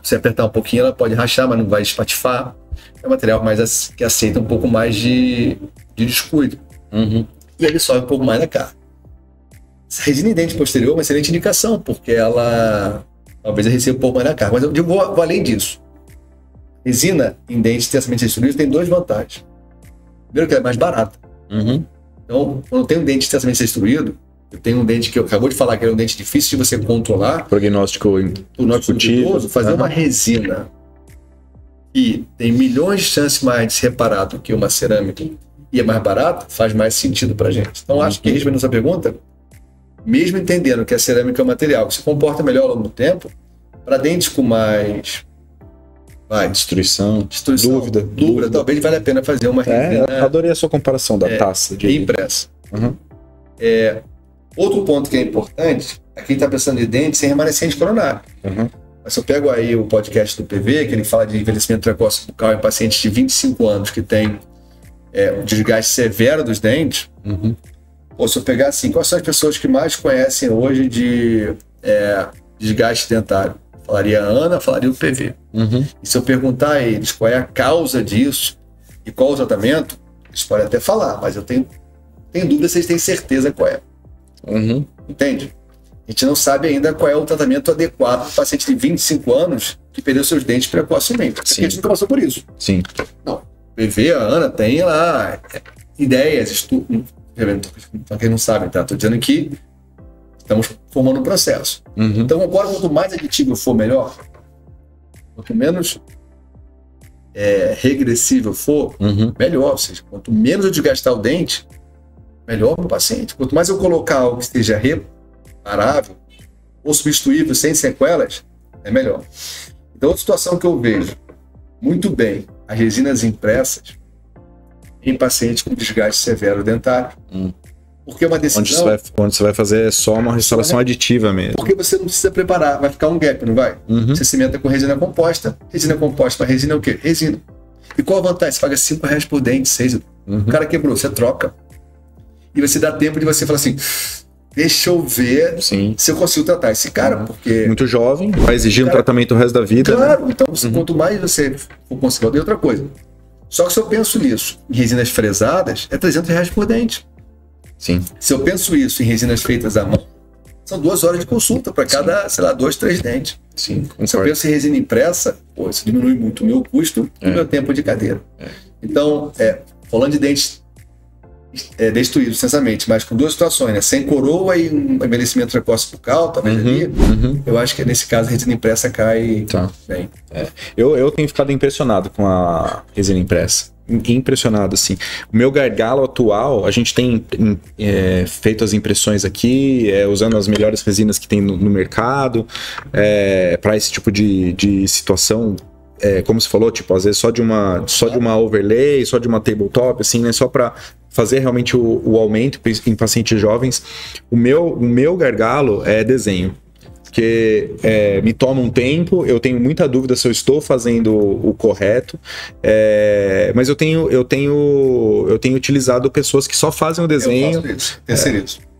se apertar um pouquinho, ela pode rachar, mas não vai espatifar. É um material mais que aceita um pouco mais de descuido. E ele sobe um pouco mais da carne. A resina em dente posterior é uma excelente indicação, porque ela talvez receba um pouco mais da carne. Mas eu vou além disso. Resina em dente intensamente extruído tem 2 vantagens. Primeiro, que ela é mais barata. Então, quando eu tenho um dente intensamente extruído, eu tenho um dente que eu acabou de falar que é um dente difícil de você controlar. Prognóstico duvidoso, fazer uma resina que tem milhões de chances mais de ser reparado que uma cerâmica e é mais barato, faz mais sentido pra gente. Então, acho que, respondendo essa pergunta, mesmo entendendo que a cerâmica é um material que se comporta melhor ao longo do tempo, para dentes com mais destruição, dúvida, talvez valha a pena fazer uma resina. Adorei a sua comparação da taça de impressa. Outro ponto que é importante é quem está pensando em dente sem remanescente coronário. Mas se eu pego aí o podcast do PV, que ele fala de envelhecimento precoce bucal em pacientes de 25 anos que tem um desgaste severo dos dentes, ou se eu pegar assim, quais são as pessoas que mais conhecem hoje de desgaste dentário? Falaria a Ana, falaria o PV. E se eu perguntar a eles qual é a causa disso e qual o tratamento, eles podem até falar, mas eu tenho dúvida se eles têm certeza qual é. Entende? A gente não sabe ainda qual é o tratamento adequado para o paciente de 25 anos que perdeu seus dentes precocemente. Porque a gente nunca passou por isso. Não. O PV, a Ana, tem lá ideias, estudos. Para quem não sabe, tá? Estou dizendo que estamos formando um processo. Então, agora, quanto mais aditivo for, melhor. Quanto menos regressivo for, melhor. Ou seja, quanto menos eu desgastar o dente, melhor para o paciente. Quanto mais eu colocar algo que esteja reparável ou substituível sem sequelas, é melhor. Então, outra situação que eu vejo muito bem, as resinas impressas em pacientes com desgaste severo dentário. Porque é uma decisão... Onde você vai fazer só uma restauração aditiva mesmo. Porque você não precisa preparar, vai ficar um gap, não vai? Você cimenta com resina composta. Resina composta, mas resina é o quê? Resina. E qual a vantagem? Você paga R$5 por dente, 6. O cara quebrou, você troca. E você dá tempo de você falar assim, deixa eu ver se eu consigo tratar esse cara, porque... Muito jovem, vai exigir um tratamento o resto da vida. Claro, né? Então quanto mais você for conseguir, outra coisa. Só que se eu penso nisso em resinas fresadas, é R$300 por dente. Se eu penso isso em resinas feitas à mão, são 2 horas de consulta para cada, 2, 3 dentes. Se eu penso em resina impressa, isso diminui muito o meu custo e o meu tempo de cadeira. Então, falando de dentes destruídos, essencialmente, mas com 2 situações, né? Sem coroa e um envelhecimento precoce bucal, talvez ali, eu acho que nesse caso a resina impressa cai bem. Eu tenho ficado impressionado com a resina impressa. Impressionado, assim. O meu gargalo atual, a gente tem feito as impressões aqui, usando as melhores resinas que tem no mercado, para esse tipo de situação. Como você falou, tipo, às vezes só de uma overlay, só de uma tabletop, assim, né? Só para fazer realmente o aumento em pacientes jovens. O meu gargalo é desenho. porque me toma um tempo, eu tenho muita dúvida se eu estou fazendo o correto, mas eu tenho utilizado pessoas que só fazem o desenho. Eu faço isso, terceirizo.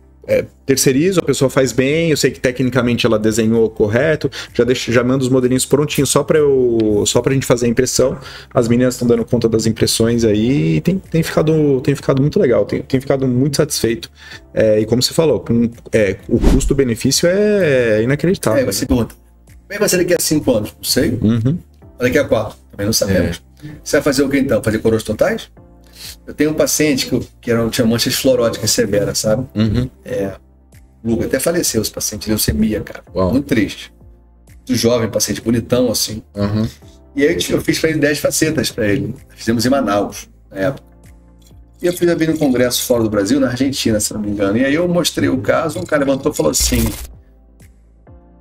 Terceirizo, a pessoa faz bem, eu sei que tecnicamente ela desenhou correto, já mando os modelinhos prontinhos só pra gente fazer a impressão. As meninas estão dando conta das impressões aí e tem ficado muito legal, tem ficado muito satisfeito. E como você falou, o custo-benefício é inacreditável. Aí você pergunta, como é que vai ser daqui a 5 anos? Não sei. Daqui a 4, também não sabemos. Você vai fazer o que então? Fazer coroas totais? Eu tenho um paciente que tinha manchas fluoróticas severas, sabe? Luca até faleceu, esse paciente de leucemia, cara. Uau. Muito triste. Muito jovem, paciente bonitão, assim. E aí eu fiz para ele 10 facetas para ele. Fizemos em Manaus, na época. E eu fiz abrir um congresso fora do Brasil, na Argentina, se não me engano. E aí eu mostrei o caso, um cara levantou e falou assim: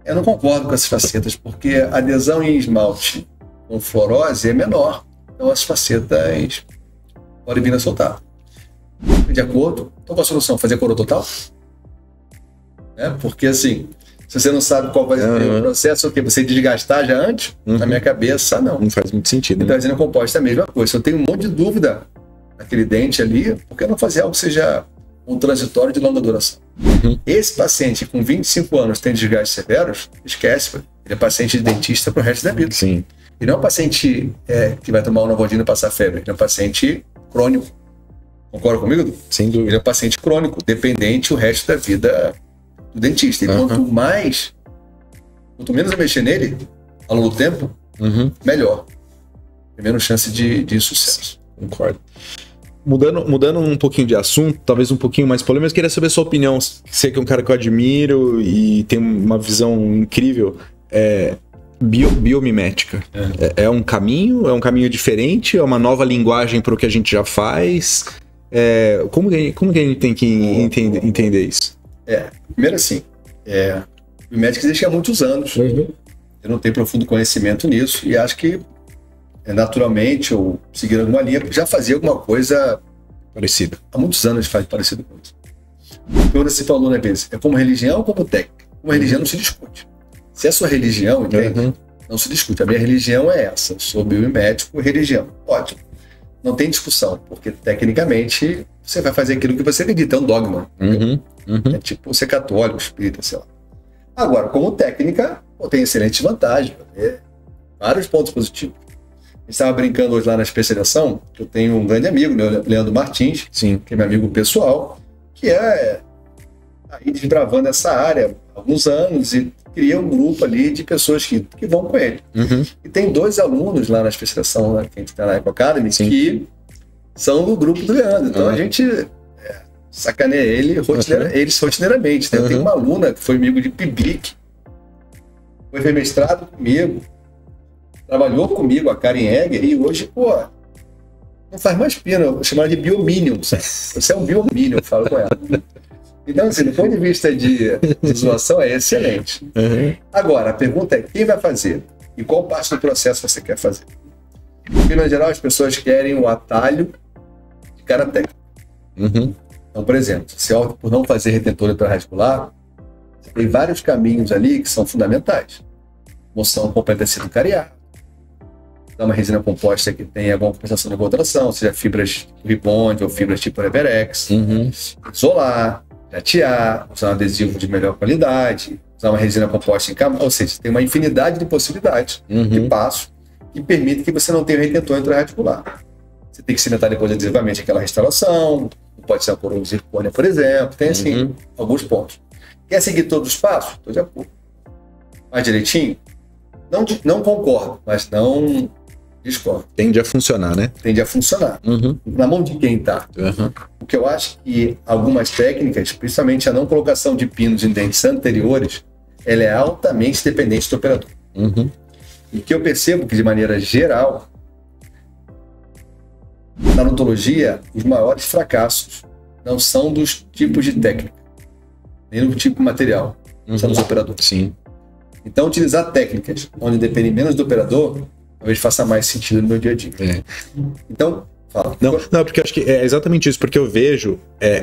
eu não concordo com essas facetas, porque a adesão em esmalte com fluorose é menor. Então as facetas podem vir a soltar. De acordo? Então qual a solução? Fazer coroa total? Porque assim, se você não sabe qual vai ser o processo, o que você desgastar já antes, na minha cabeça, não. Não faz muito sentido. Então, a resina composta é a mesma coisa. Se eu tenho um monte de dúvida naquele dente ali, por que não fazer algo que seja um transitório de longa duração? Esse paciente com 25 anos tem desgastes severos, esquece, ele é paciente de dentista pro resto da vida. Sim. E não é um paciente que vai tomar uma Novalgina e passar febre, ele é um paciente crônico. Concorda comigo, Du? Sem dúvida. Ele é um paciente crônico, dependente o resto da vida do dentista. E quanto menos eu mexer nele, ao longo do tempo, melhor. Tem menos chance de sucesso. Concordo. Mudando um pouquinho de assunto, talvez um pouquinho mais polêmico, mas queria saber a sua opinião. Sei que é um cara que eu admiro e tem uma visão incrível. Biomimética. É um caminho diferente? É uma nova linguagem para o que a gente já faz? Como que a gente tem que entender isso? Primeiro assim, biomédica existe há muitos anos. Eu não tenho profundo conhecimento nisso e acho que naturalmente, ou seguindo alguma linha, já fazia alguma coisa parecida. Há muitos anos faz parecido com isso. Quando você falou na vez, é como religião ou como técnica? Como religião não se discute. Se é a sua religião, entende? Não se discute. A minha religião é essa. Eu sou biomédico e religião. Ótimo. Não tem discussão, porque tecnicamente você vai fazer aquilo que você acredita, é um dogma. É tipo ser católico, espírita, sei lá. Agora, como técnica, tem excelentes vantagens, vários pontos positivos. A gente estava brincando hoje lá na especialização, que eu tenho um grande amigo, né, Leandro Martins, que é meu amigo pessoal, que aí desbravando essa área há alguns anos e cria um grupo ali de pessoas que vão com ele. E tem 2 alunos lá na especialização, né, que a gente está na Eco Academy, que são do grupo do Leandro. Então a gente sacaneia eles rotineiramente. Né? Eu tenho uma aluna que foi amigo de PIBIC, foi fazer mestrado comigo, trabalhou comigo, a Karen Egger, e hoje, não faz mais pena, eu chamo ela de biominion. Você é um biominion, eu falo com ela. Então, assim, do ponto de vista de zoação, é excelente. Agora, a pergunta é, quem vai fazer? E qual parte do processo você quer fazer? Porque, no geral, as pessoas querem o atalho de cada técnica. Então, por exemplo, se você opta por não fazer retentor intrarradicular, você tem vários caminhos ali que são fundamentais. Moção com tecido cariado, dar uma resina composta que tenha alguma compensação de contração, seja fibras Ribond ou fibras tipo Everex, isolar, jatear, usar um adesivo de melhor qualidade, usar uma resina composta em camada, ou seja, tem uma infinidade de possibilidades de passos que permitem que você não tenha retentor intrarradicular. Você tem que cimentar depois adesivamente aquela restauração, pode ser uma coroa de zircônia, por exemplo, tem assim, alguns pontos. Quer seguir todos os passos? Estou de acordo. Mais direitinho? Não concordo, mas não discordo. Tende a funcionar, né? Tende a funcionar. Na mão de quem está? O que eu acho que algumas técnicas, principalmente a não colocação de pinos em dentes anteriores, ela é altamente dependente do operador. E que eu percebo que, de maneira geral, na odontologia, os maiores fracassos não são dos tipos de técnica, nem do tipo de material, são dos operadores. Sim. Então, utilizar técnicas onde dependem menos do operador, talvez faça mais sentido no meu dia a dia. Então, fala. Não, porque eu acho que é exatamente isso, porque eu vejo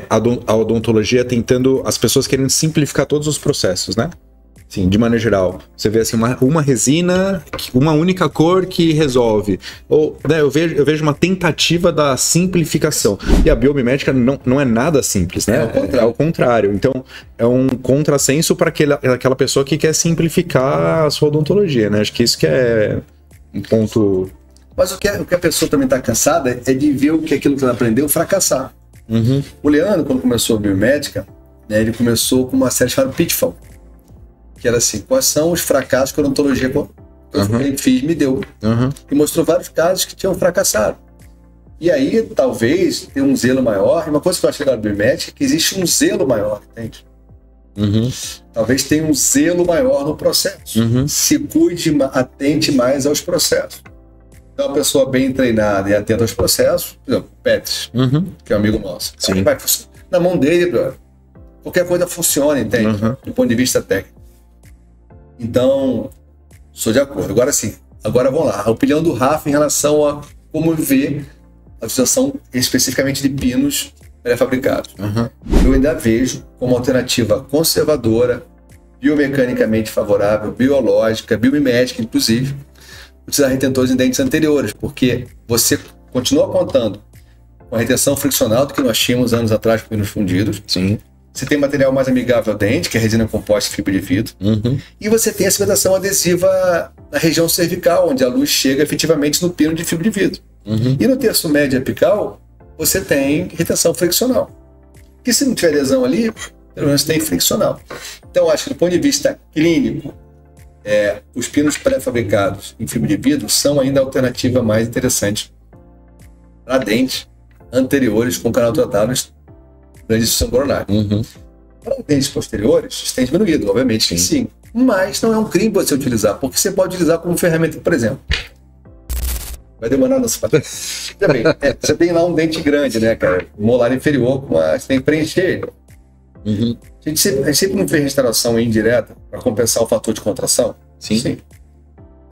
a odontologia tentando, as pessoas querendo simplificar todos os processos, né? Sim, de maneira geral. Você vê assim, uma resina, uma única cor que resolve. Ou, né, eu vejo uma tentativa da simplificação. E a biomimética não é nada simples, né? É ao contrário. Então, é um contrassenso para aquela pessoa que quer simplificar a sua odontologia, né? Acho que isso que é um ponto... Mas o que a pessoa também está cansada é de ver aquilo que ela aprendeu fracassar. Uhum. O Leandro, quando começou a biomédica, né, ele começou com uma série chamada Pitfall, que era assim, quais são os fracassos que a odontologia que eu fiz me deu. Uhum. E mostrou vários casos que tinham fracassado. E aí, talvez, ter um zelo maior, e uma coisa que eu acho legal da biomédica é que existe um zelo maior, entende? Uhum. Talvez tenha um zelo maior no processo. Uhum. Se cuide, atente mais aos processos. Então, uma pessoa bem treinada e atenta aos processos, por exemplo, o Petris, que é um amigo nosso. Sim. Vai na mão dele, brother. Qualquer coisa funciona, entende? Do ponto de vista técnico. Então, sou de acordo. Agora sim, agora vamos lá. A opinião do Rafa em relação a como ver a utilização especificamente de pinos pré-fabricados. Eu ainda vejo como alternativa conservadora, biomecanicamente favorável, biológica, biomimética, inclusive, utilizar retentores em dentes anteriores, porque você continua contando com a retenção friccional do que nós tínhamos anos atrás com pinos fundidos. Sim. Você tem material mais amigável ao dente, que é a resina composta e fibra de vidro. E você tem a cimentação adesiva na região cervical, onde a luz chega efetivamente no pino de fibra de vidro. E no terço médio apical, você tem retenção friccional. Que se não tiver lesão ali, pelo menos tem friccional. Então, acho que do ponto de vista clínico, os pinos pré-fabricados em fibra de vidro são ainda a alternativa mais interessante para dentes anteriores com canal tratáveis grande instituição coronária. Para dentes posteriores, isso tem diminuído, obviamente que sim. Mas não é um crime você utilizar, porque você pode utilizar como ferramenta, por exemplo. Vai demorar nessa parte. Você tem lá um dente grande, né, cara? Molar inferior, você tem que preencher ele. A gente sempre não fez restauração indireta para compensar o fator de contração? Sim. Então,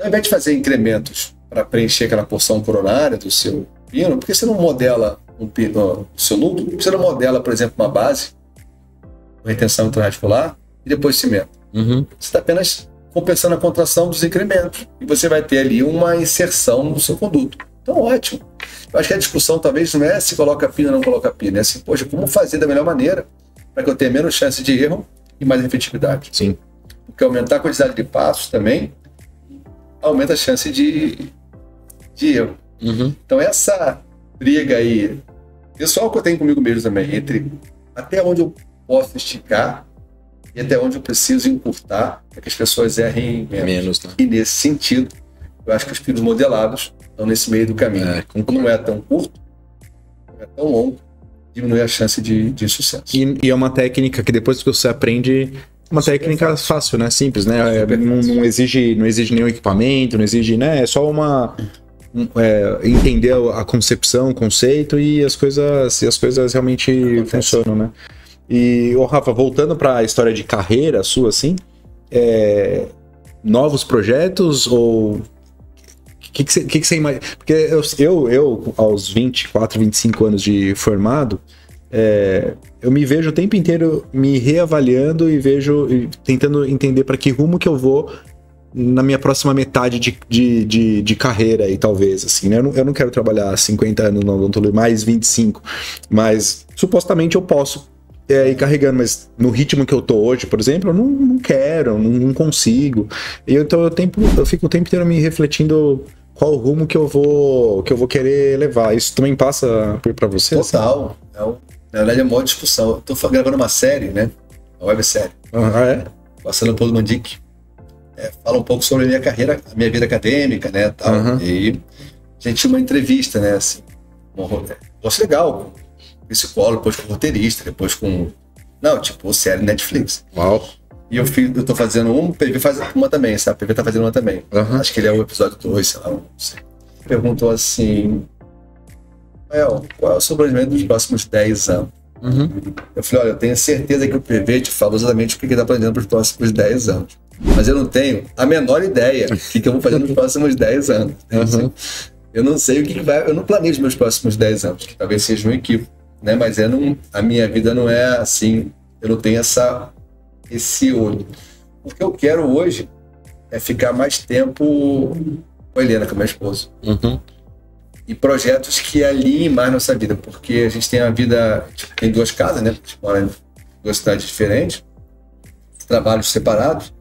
ao invés de fazer incrementos para preencher aquela porção coronária do seu pino, por que você não modela um pino, o seu núcleo? Você não modela, por exemplo, uma base, com retenção intraradicular, e depois cimento? Você está apenas compensando a contração dos incrementos. E você vai ter ali uma inserção no seu conduto. Então, ótimo. Eu acho que a discussão talvez não é se coloca pino ou não coloca pino. É assim, poxa, como fazer da melhor maneira para que eu tenha menos chance de erro e mais efetividade. Sim. Porque aumentar a quantidade de passos também aumenta a chance de erro. Então, essa briga aí, pessoal que eu tenho comigo mesmo também, entre até onde eu posso esticar e até onde eu preciso encurtar para que as pessoas errem menos. Né? E nesse sentido, eu acho que os pinos modelados estão nesse meio do caminho. Como não é tão curto, não é tão longo, diminui a chance de sucesso. E é uma técnica que depois que você aprende, uma técnica fácil, né? Simples, né? Não exige nenhum equipamento, não exige, né? É só entender a concepção, o conceito e as coisas realmente funcionam, né? E, Rafa, voltando para a história de carreira sua, assim, novos projetos ou... O que você imagina? Porque eu, aos 24, 25 anos de formado, eu me vejo o tempo inteiro me reavaliando e tentando entender para que rumo que eu vou na minha próxima metade de carreira aí, talvez, assim, né? Eu não quero trabalhar 50 anos na odontologia, mais 25, mas supostamente eu posso ir carregando, mas no ritmo que eu tô hoje, por exemplo, eu não quero, não consigo. Então eu fico o tempo inteiro me refletindo qual o rumo que eu vou querer levar. Isso também passa para você? Total. Assim? Na verdade é uma discussão. Eu tô gravando uma série, né? Uma websérie. Passando pelo Mandic. Fala um pouco sobre a minha carreira, a minha vida acadêmica, né? Tal. E a gente tinha uma entrevista, né? Assim, negócio legal. Com psicólogo, depois com roteirista, depois com... Não, tipo, série Netflix. Uau. E eu tô fazendo o PV faz uma também, sabe? O PV tá fazendo uma também. Acho que ele é o episódio 2, sei lá, não sei. Perguntou assim... qual é o seu planejamento dos próximos 10 anos? Eu falei, olha, eu tenho certeza que o PV te falou exatamente o que ele tá planejando para os próximos 10 anos. Mas eu não tenho a menor ideia do que eu vou fazer nos próximos 10 anos. Eu não sei o que vai... Eu não planejo meus próximos 10 anos, que talvez seja um equívoco, né? Mas a minha vida não é assim... Eu não tenho esse olho. O que eu quero hoje é ficar mais tempo com a Helena, com a minha esposa. E projetos que alinhem mais nossa vida, porque a gente tem a vida, tem 2 casas, né? A gente mora em 2 cidades diferentes, trabalhos separados.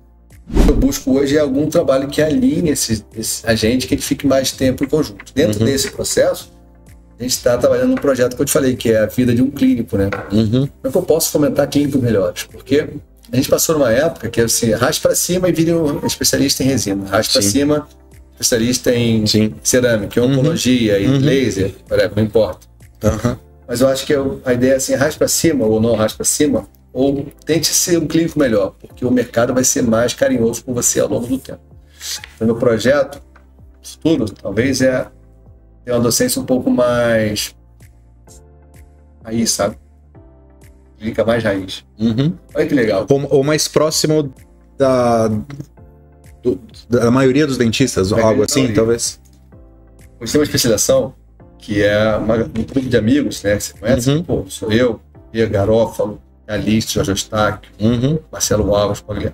O que eu busco hoje é algum trabalho que alinhe a gente, que fique mais tempo em conjunto. Dentro desse processo, a gente está trabalhando num projeto que eu te falei, que é a vida de um clínico, né? Como é que eu posso fomentar clínicos melhores? Porque a gente passou numa época que assim, arraste para cima e vire um especialista em resina. Arraste para cima, especialista em cerâmica, em oncologia, em laser, não importa. Mas eu acho que a ideia é assim, arraste para cima ou não arraste para cima, ou tente ser um clínico melhor, porque o mercado vai ser mais carinhoso com você ao longo do tempo. Então, meu projeto futuro, talvez, é ter uma docência um pouco mais raiz, sabe? Clínica mais raiz. Olha que legal. Ou mais próximo da maioria dos dentistas, ou algo assim, talvez. Hoje tem uma especialização que é um grupo de amigos, né? Você conhece? Pô, sou eu, Pia Garófalo, Alice, Jorge Eustáquio, Marcelo Alves, Pagliari.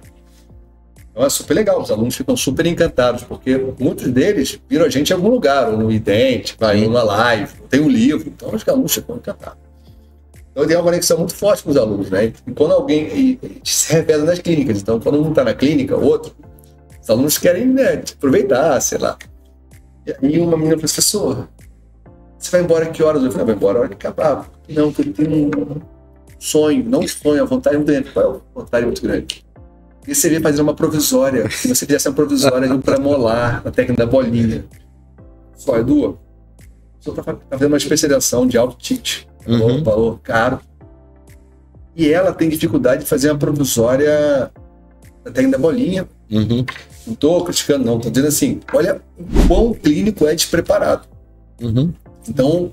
Então é super legal, os alunos ficam super encantados, porque muitos deles viram a gente em algum lugar, ou no idente, vai numa live, tem um livro, então os alunos ficam encantados. Então tem uma conexão muito forte com os alunos, né? E quando alguém se revela nas clínicas, então quando um está na clínica, o outro, os alunos querem, né, aproveitar, sei lá. E uma menina, professor, você vai embora que horas? Eu falei, vai embora a hora que acabar. Não, porque eu tenho um sonho, não um sonho, a vontade é muito grande. Qual é a vontade muito grande? E você veio fazer uma provisória, se você fizesse uma provisória de um premolar, na técnica da bolinha. Só, Edu, você está fazendo uma especialização de alto ticket, valor caro, e ela tem dificuldade de fazer uma provisória da técnica da bolinha. Não estou criticando, não, estou dizendo assim, olha o quão clínico é despreparado. Então,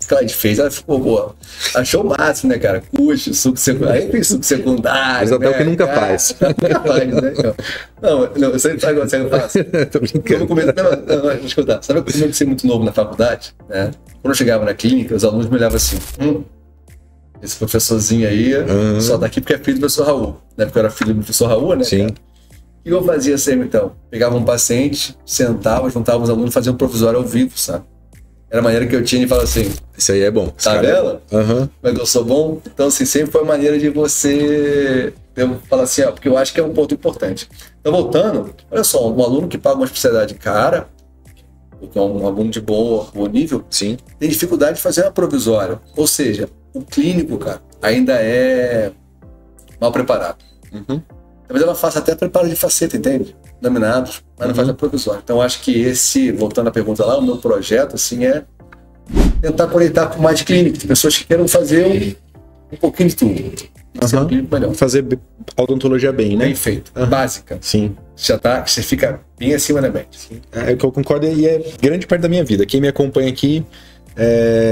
que a gente fez, ela ficou boa. Achou o máximo, né, cara? Cuxo, suco secundário. Aí tem suco secundário. Mas até né, o que nunca faz. Nunca faz, né? Não, eu sempre sabe quando você faz. Tô brincando. Não, escutar. Sabe que eu comecei muito novo na faculdade, né? Quando eu chegava na clínica, os alunos me olhavam assim, esse professorzinho aí só tá aqui porque é filho do professor Raul. Né? Porque eu era filho do professor Raul, né? Sim. Cara? E eu fazia sempre, então. Pegava um paciente, sentava, juntava os alunos, fazia um provisório ao vivo, sabe? Era a maneira que eu tinha de falar assim, isso aí é bom. Tá vendo? Mas eu sou bom. Então, assim, sempre foi a maneira de você falar assim, ó, porque eu acho que é um ponto importante. Então, voltando, olha só, um aluno que paga uma especialidade cara, que é um aluno de bom nível, sim, tem dificuldade de fazer uma provisória. Ou seja, o clínico, cara, ainda é mal preparado. Talvez ela faça até preparo de faceta, entende? Laminados, mas não faz a provisória. Então, acho que voltando à pergunta lá, o meu projeto, assim, é tentar conectar com mais clínicos, pessoas que queiram fazer um pouquinho de tudo. Ser um clínico melhor. Fazer odontologia bem, né? Bem feito, básica. Sim. Você fica bem acima da média. É o que eu concordo e é grande parte da minha vida. Quem me acompanha aqui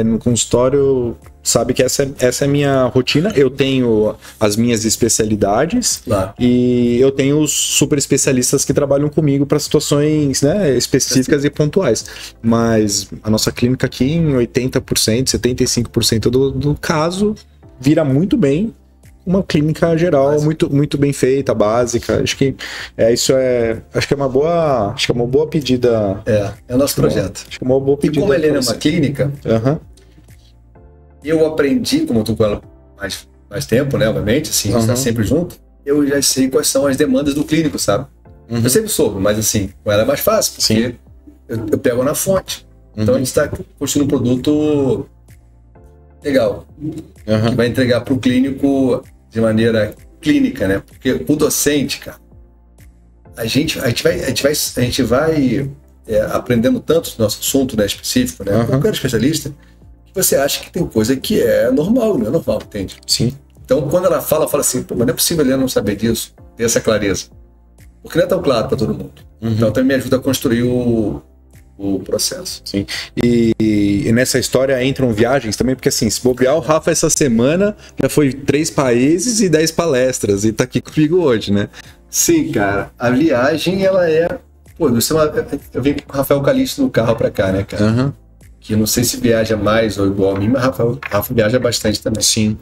no consultório sabe que essa é a minha rotina. Eu tenho as minhas especialidades e eu tenho os super especialistas que trabalham comigo para situações, né, específicas e pontuais. Mas a nossa clínica aqui, em 80%, 75% do caso, vira muito bem uma clínica geral muito bem feita, básica. Acho que acho que é uma boa pedida. É o nosso projeto. Acho que é uma boa pedida. E como a Helena é uma clínica, eu aprendi, como eu tô com ela mais tempo, né, obviamente, assim, a gente tá sempre junto, eu já sei quais são as demandas do clínico, sabe? Eu sempre soube, mas assim, com ela é mais fácil, porque eu pego na fonte. Então a gente está construindo um produto legal, que vai entregar para o clínico de maneira clínica, né? Porque o docente, cara, a gente vai aprendendo tanto do nosso assunto, né, específico, né? Qualquer especialista, que você acha que tem coisa que é normal, não é normal, entende? Sim. Então, quando ela fala assim, pô, mas não é possível ela não saber disso, ter essa clareza. Porque não é tão claro para todo mundo. Então, também me ajuda a construir o processo. Sim. E nessa história entram viagens também, porque assim, se bobear, o Rafa essa semana já foi 3 países e 10 palestras e tá aqui comigo hoje, né? Sim, cara. A viagem, ela é... Pô, eu vim com o Rafael Calixto no carro pra cá, né, cara? Que eu não sei se viaja mais ou igual a mim, mas o Rafa viaja bastante também. Sim.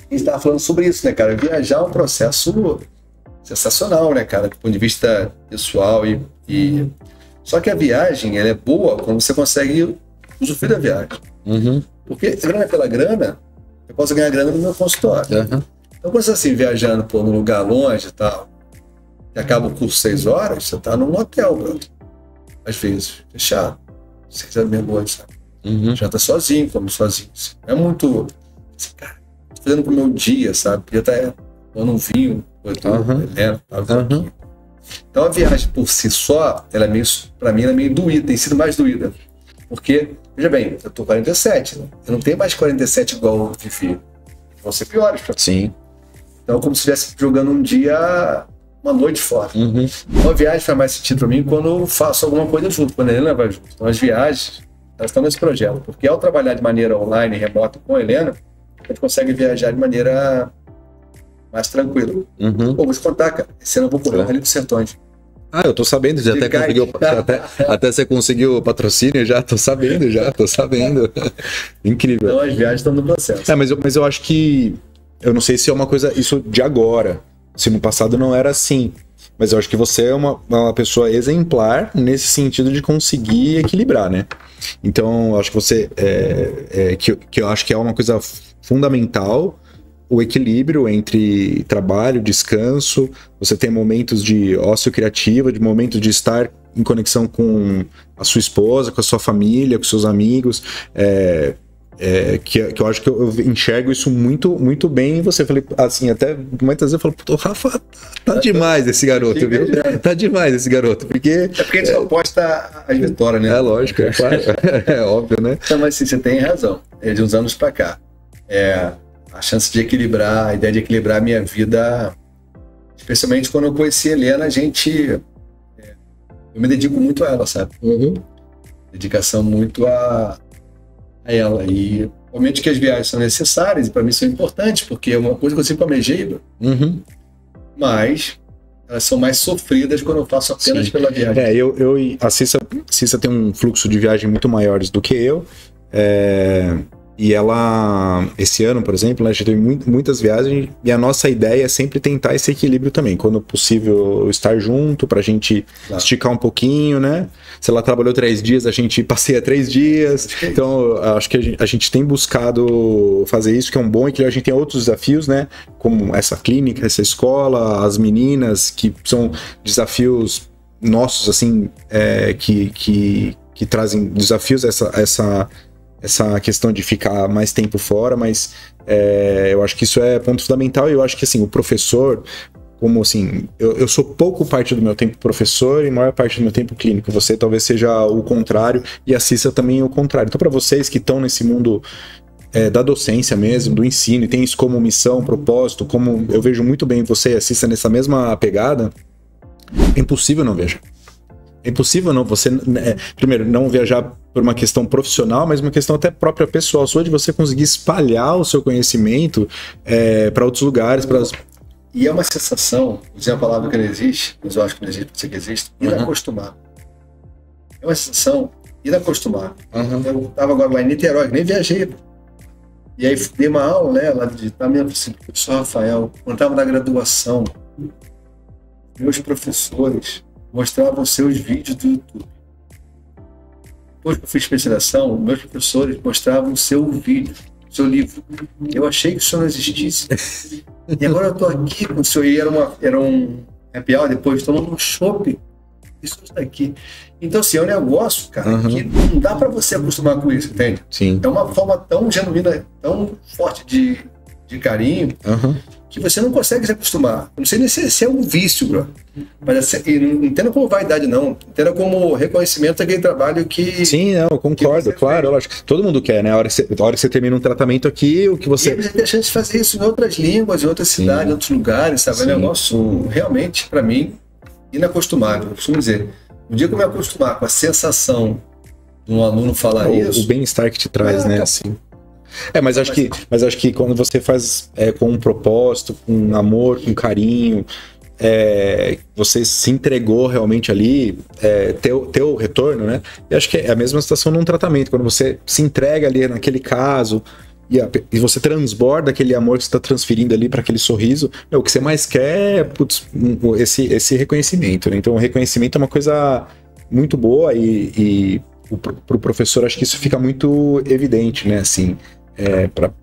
A gente tava falando sobre isso, né, cara? Viajar é um processo... sensacional, né, cara? Do ponto de vista pessoal Só que a viagem, ela é boa quando você consegue usufruir da viagem. Porque grana pela grana, eu posso ganhar grana no meu consultório. Então, quando você assim, viajando por um lugar longe e tal, e acaba o curso 6 horas, você tá num hotel, bro. Às vezes, fechado. 6 horas da noite, sabe? Já tá sozinho, como sozinho. Assim. É muito... Assim, cara, tô fazendo pro meu dia, sabe? Podia estar tomando um vinho, Então a viagem por si só, ela é meio, pra mim, ela é meio doída, tem sido mais doída. Porque, veja bem, eu tô 47, né? Eu não tenho mais 47 igual eu vivi. Vão ser piores pra mim. Sim. Então é como se estivesse jogando um dia, uma noite fora. Então a viagem faz mais sentido pra mim quando eu faço alguma coisa junto, quando a Helena vai junto. Então as viagens, elas estão nesse projeto. Porque ao trabalhar de maneira online, remota com a Helena, a gente consegue viajar de maneira mais tranquila. Pô, vou te contar, cara. Esse ano eu vou correr o Rally dos Sertões. Ah, eu tô sabendo, já até conseguiu, até você conseguiu o patrocínio, já tô sabendo. Incrível. Então as viagens estão no processo. Mas eu acho que, eu não sei se é uma coisa, isso de agora, se no passado não era assim, mas eu acho que você é uma pessoa exemplar nesse sentido de conseguir equilibrar, né? Então, eu acho que você, que eu acho que é uma coisa fundamental, o equilíbrio entre trabalho, descanso, você tem momentos de ócio criativo, de momentos de estar em conexão com a sua esposa, com a sua família, com seus amigos, que eu acho que eu enxergo isso muito, muito bem em você. Falei, assim, até muitas vezes eu falo, pô, Rafa, tá demais esse garoto, viu? Tá demais esse garoto, porque... É porque a gente só posta a vitória, né? É lógico, é claro, é óbvio, né? Então, mas assim, você tem razão, de uns anos pra cá. A chance de equilibrar, a ideia de equilibrar a minha vida, especialmente quando eu conheci a Helena, eu me dedico muito a ela, sabe? Dedicação muito a ela. E, obviamente, que as viagens são necessárias e para mim são importantes, porque é uma coisa que eu sempre almejei, mas elas são mais sofridas quando eu faço apenas pela viagem. A Cissa tem um fluxo de viagem muito maiores do que eu. E ela, esse ano, por exemplo, a gente teve muitas viagens e a nossa ideia é sempre tentar esse equilíbrio também. Quando possível, estar junto pra gente esticar um pouquinho, né? Se ela trabalhou 3 dias, a gente passeia 3 dias. Então, acho que a gente tem buscado fazer isso, que é um bom equilíbrio. A gente tem outros desafios, né? Como essa clínica, essa escola, as meninas, que são desafios nossos, assim, que trazem desafios, essa questão de ficar mais tempo fora, mas eu acho que isso é ponto fundamental. E eu acho que, assim, o professor, como assim, eu sou pouco parte do meu tempo professor e maior parte do meu tempo clínico. Você talvez seja o contrário e a Cissa também é o contrário. Então, para vocês que estão nesse mundo da docência mesmo, do ensino, e tem isso como missão, propósito, como eu vejo muito bem você e a Cissa nessa mesma pegada, é impossível não viajar. É impossível não você, primeiro, não viajar por uma questão profissional, mas uma questão até própria pessoal sua, de você conseguir espalhar o seu conhecimento para outros lugares. E é uma sensação, vou dizer uma palavra que não existe, mas eu acho que não existe, você que existe, inacostumado. É uma sensação inacostumada. Eu estava agora em Niterói, nem viajei. E aí dei uma aula, né, lá de assim, professor Rafael, quando estava na graduação, meus professores mostravam seus vídeos do YouTube. Depois que eu fiz especialização, meus professores mostravam o seu vídeo, seu livro. Eu achei que isso não existisse. E agora eu estou aqui com o senhor, e era um happy hour depois, tomando um chopp. Isso está aqui. Então, assim, é um negócio, cara, que não dá para você acostumar com isso, entende? Sim. É uma forma tão genuína, tão forte de carinho, que você não consegue se acostumar. Não sei nem se é um vício, bro. Mas não entenda como vaidade, não. Entenda como reconhecimento daquele trabalho que... Sim, não, eu concordo, claro. Eu acho que todo mundo quer, né? A hora que você termina um tratamento aqui, o que você... E você tem a chance de fazer isso em outras línguas, em outras cidades, em outros lugares, sabe? É um negócio, realmente, para mim, inacostumável. Eu costumo dizer, um dia que eu me acostumar com a sensação de um aluno falar isso... O bem-estar que te traz, né? Assim... mas acho que quando você faz com um propósito, com amor, com carinho, você se entregou realmente ali, ter o retorno, né? Eu acho que é a mesma situação num tratamento, quando você se entrega ali naquele caso e você transborda aquele amor que você está transferindo ali para aquele sorriso, o que você mais quer é esse reconhecimento, né? Então o reconhecimento é uma coisa muito boa e pro professor acho que isso fica muito evidente, né? Assim,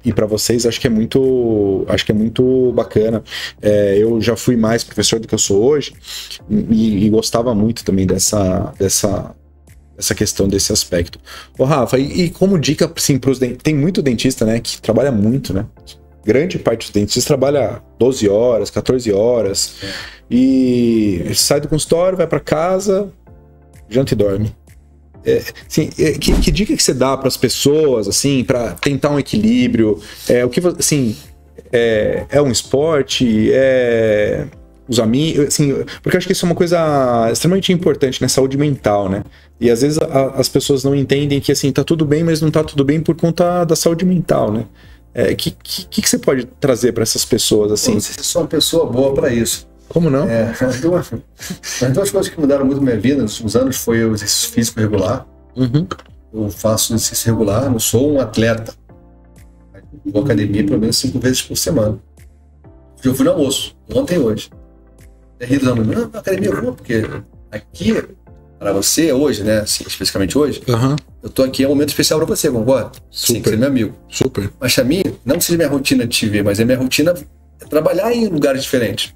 e para vocês acho que é muito bacana. Eu já fui mais professor do que eu sou hoje e gostava muito também dessa questão, desse aspecto. Ô Rafa, e como dica, assim, pros dentistas, tem muito dentista, né, que trabalha muito, né? Grande parte dos dentistas trabalha 12 horas, 14 horas, e sai do consultório, vai para casa, janta e dorme. Assim, que dica que você dá para as pessoas, assim, para tentar um equilíbrio? O que, assim, é um esporte? Os amigos, assim, porque eu acho que isso é uma coisa extremamente importante, né? Saúde mental, né? E às vezes as pessoas não entendem que, assim, tá tudo bem, mas não tá tudo bem por conta da saúde mental, né? Que você pode trazer para essas pessoas, assim? Não sei se sou uma pessoa boa para isso. Como não? As duas coisas que mudaram muito minha vida nos últimos anos foi o exercício físico regular. Eu faço exercício regular, não sou um atleta. Eu vou à academia pelo menos 5 vezes por semana. Eu fui no almoço, ontem e hoje. Não, na academia eu vou, porque aqui, para você, hoje, né, assim, especificamente hoje, eu tô aqui, é um momento especial para você, concorda? Sim, que você é meu amigo. Super. Mas pra mim, não que seja minha rotina de te ver, mas é minha rotina trabalhar em lugares diferentes.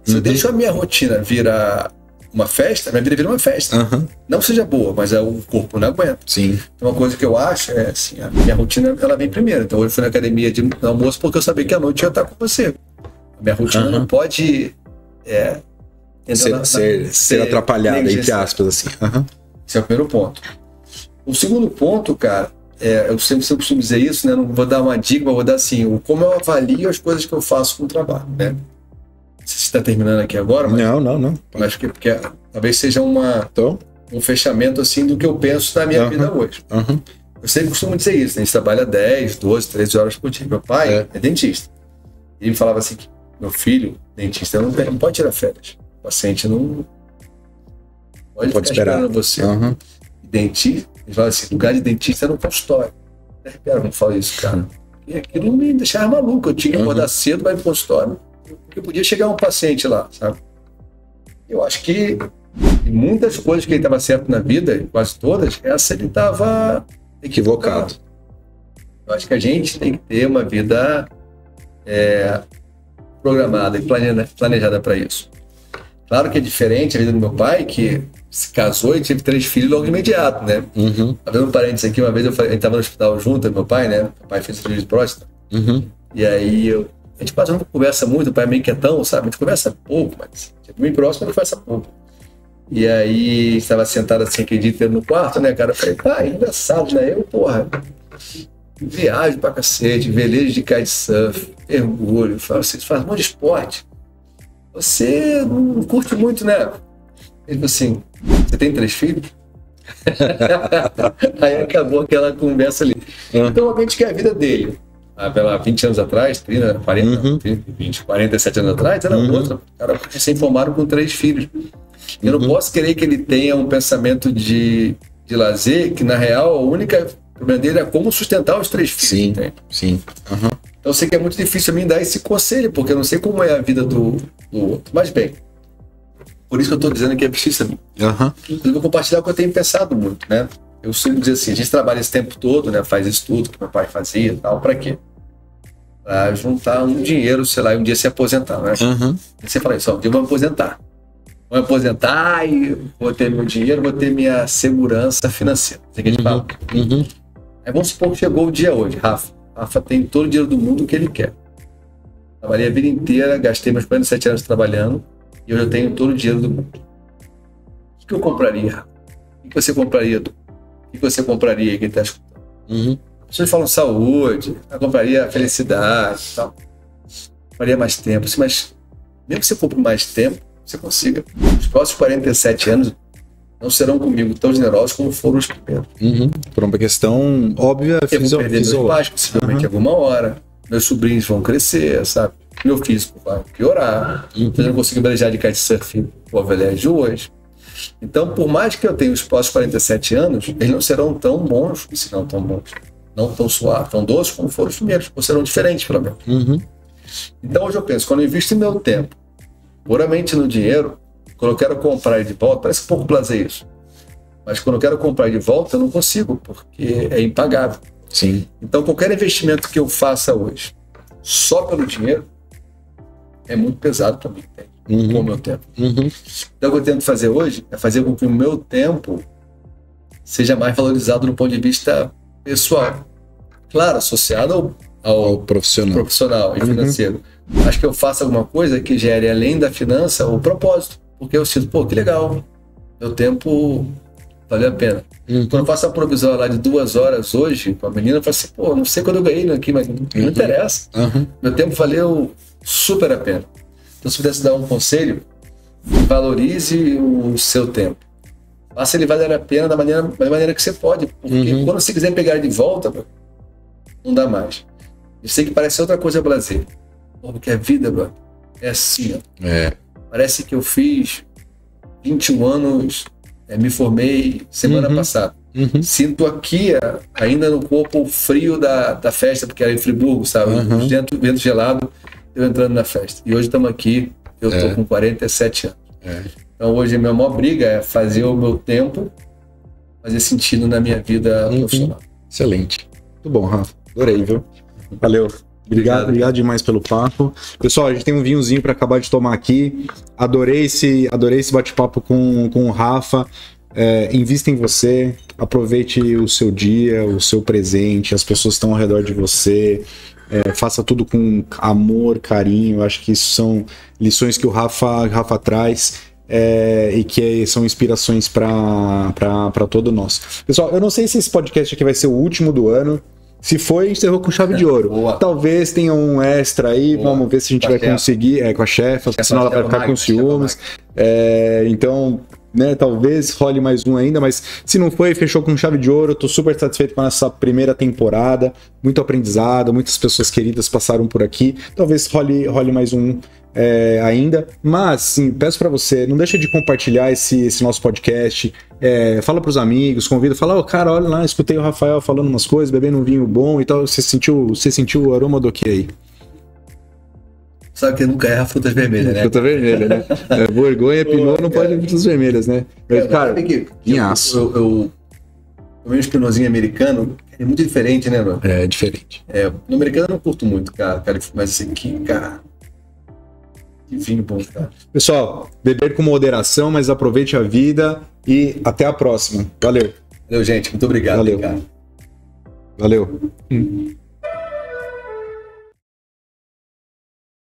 Se eu deixo a minha rotina virar uma festa, a minha vida vira uma festa. Não que seja boa, mas o corpo não aguenta. Sim. Então, uma coisa que eu acho é assim, a minha rotina, ela vem primeiro. Então, hoje eu fui na academia de almoço porque eu sabia que à noite eu ia estar com você. A minha rotina não pode ser atrapalhada, entre aspas, assim. Esse é o primeiro ponto. O segundo ponto, cara, eu sempre costumo dizer isso, né? Não vou dar uma dica, mas vou dar assim, como eu avalio as coisas que eu faço com o trabalho, né? Não sei se está terminando aqui agora, mas... Não. Mas porque talvez seja um fechamento, assim, do que eu penso na minha vida hoje. Eu sempre costumo dizer isso, né? A gente trabalha 10, 12, 13 horas por dia. Meu pai é dentista. Ele me falava assim, meu filho, dentista, não pode tirar férias. O paciente não pode ficar esperando você. Dentista, ele fala assim, lugar de dentista é no consultório. Não fala isso, cara. E aquilo me deixava maluco. Eu tinha que acordar cedo para ir pro consultório, porque podia chegar um paciente lá, sabe? Eu acho que muitas coisas que ele estava certo na vida, quase todas, essa ele estava equivocado. Eu acho que a gente tem que ter uma vida programada e planejada para isso. Claro que é diferente a vida do meu pai, que se casou e teve 3 filhos logo de imediato, né? Abrindo um parênteses aqui, uma vez a gente estava no hospital junto, meu pai, né? Meu pai fez cirurgia de próstata. E aí a gente quase não conversa muito, o pai é meio quietão, sabe? A gente conversa pouco, mas bem próximo, a gente conversa pouco. E aí estava sentado assim, acredita, no quarto, né, cara? Eu falei, pai, engraçado, né? Eu, porra, viagem pra cacete, velejo de kitesurf, mergulho, você faz um monte de esporte. Você não curte muito, né? Ele falou assim, você tem 3 filhos? Aí acabou aquela conversa ali. Então, obviamente que a vida dele, há 20 anos atrás, 30, 40, 20, 47 anos atrás, era outra. O cara recém-formado com 3 filhos. Eu não posso querer que ele tenha um pensamento de lazer, que na real, o único problema dele é como sustentar os 3 filhos. Sim. Então eu sei que é muito difícil a mim dar esse conselho, porque eu não sei como é a vida do outro. Mas bem, por isso que eu estou dizendo que é preciso também. Eu vou compartilhar o que eu tenho pensado muito, né? Eu sempre dizer assim, a gente trabalha esse tempo todo, né? Faz isso tudo que meu pai fazia e tal, para quê? Para juntar um dinheiro, sei lá, e um dia se aposentar, né? E você fala isso, um dia eu vou me aposentar. Vou me aposentar e vou ter meu dinheiro, vou ter minha segurança financeira. Assim que a gente fala. Aí vamos supor que chegou o dia hoje, Rafa tem todo o dinheiro do mundo que ele quer. Trabalhei a vida inteira, gastei meus 47 anos trabalhando e hoje eu tenho todo o dinheiro do mundo. O que eu compraria, Rafa? O que você compraria, Edu? O que você compraria que ele está escutando? As pessoas falam saúde, eu compraria felicidade e tal. Compraria mais tempo, mas mesmo que você compre mais tempo, você consiga. Os próximos 47 anos não serão comigo tão generosos como foram os primeiros. Por uma questão óbvia, eu vou perder meus pais, possivelmente alguma hora. Meus sobrinhos vão crescer, sabe? Meu físico vai piorar. Eu não consigo belejar de kitesurf o Avelé de hoje. Então, por mais que eu tenha os próximos 47 anos, eles não serão tão bons, se não tão bons, não tão suaves, tão doces como foram os primeiros, ou serão diferentes, pelo menos. Então hoje eu penso, quando eu invisto meu tempo puramente no dinheiro, quando eu quero comprar de volta, parece um pouco blasé isso, mas quando eu quero comprar de volta eu não consigo, porque é impagável. Sim. Então qualquer investimento que eu faça hoje só pelo dinheiro é muito pesado para mim, com o meu tempo. Então o que eu tento fazer hoje é fazer com que o meu tempo seja mais valorizado do ponto de vista pessoal. Claro, associado ao profissional e financeiro. Acho que eu faço alguma coisa que gere, além da finança, o propósito. Porque eu sinto, pô, que legal, meu tempo valeu a pena. Quando eu faço a provisão lá de 2 horas hoje com a menina, eu falo assim, pô, não sei quando eu ganhei aqui, mas não interessa. Meu tempo valeu super a pena. Então, se pudesse dar um conselho, valorize o seu tempo. Faça ele valer a pena da maneira que você pode. Porque quando você quiser pegar de volta, não dá mais. Eu sei que parece outra coisa brasileira. Porque a vida, bro, é assim, ó. Parece que eu fiz 21 anos, me formei semana passada. Sinto aqui, ainda no corpo, o frio da festa, porque era em Friburgo, sabe? Vento gelado, eu entrando na festa. E hoje estamos aqui, eu tô com 47 anos. Então hoje a minha maior briga é fazer o meu tempo fazer sentido na minha vida profissional. Excelente. Muito bom, Rafa. Adorei, viu? Valeu. Obrigado demais pelo papo. Pessoal, a gente tem um vinhozinho para acabar de tomar aqui. Adorei esse bate-papo com o Rafa. Invista em você, aproveite o seu dia, o seu presente, as pessoas que estão ao redor de você. Faça tudo com amor, carinho. Eu acho que isso são lições que o Rafa traz. E que são inspirações para todo nós. Pessoal, eu não sei se esse podcast aqui vai ser o último do ano. Se foi, encerrou com chave de ouro. Boa. Talvez tenha um extra aí. Boa. Vamos ver se a gente vai conseguir. Com a chefa, senão ela vai ficar com ciúmes. Então, né, talvez role mais um ainda, mas se não foi, fechou com chave de ouro. Eu tô super satisfeito com essa primeira temporada. Muito aprendizado, muitas pessoas queridas passaram por aqui. Talvez role mais um ainda, mas sim, peço para você, não deixa de compartilhar esse nosso podcast, fala pros amigos, convida, fala, cara, olha lá, escutei o Rafael falando umas coisas, bebendo um vinho bom e tal, você sentiu o aroma do que aí? Sabe que nunca erra frutas vermelhas, né? Fruta vermelha, né? Borgonha, Pinot não pode frutas vermelhas, né? Cara, vinhaço. Eu vejo Pinotzinho americano, é muito diferente, né, mano? É diferente. No americano eu não curto muito, cara, mas esse aqui, cara, vinho bom, cara. Pessoal, beber com moderação, mas aproveite a vida e até a próxima. Valeu. Valeu, gente. Muito obrigado. Valeu.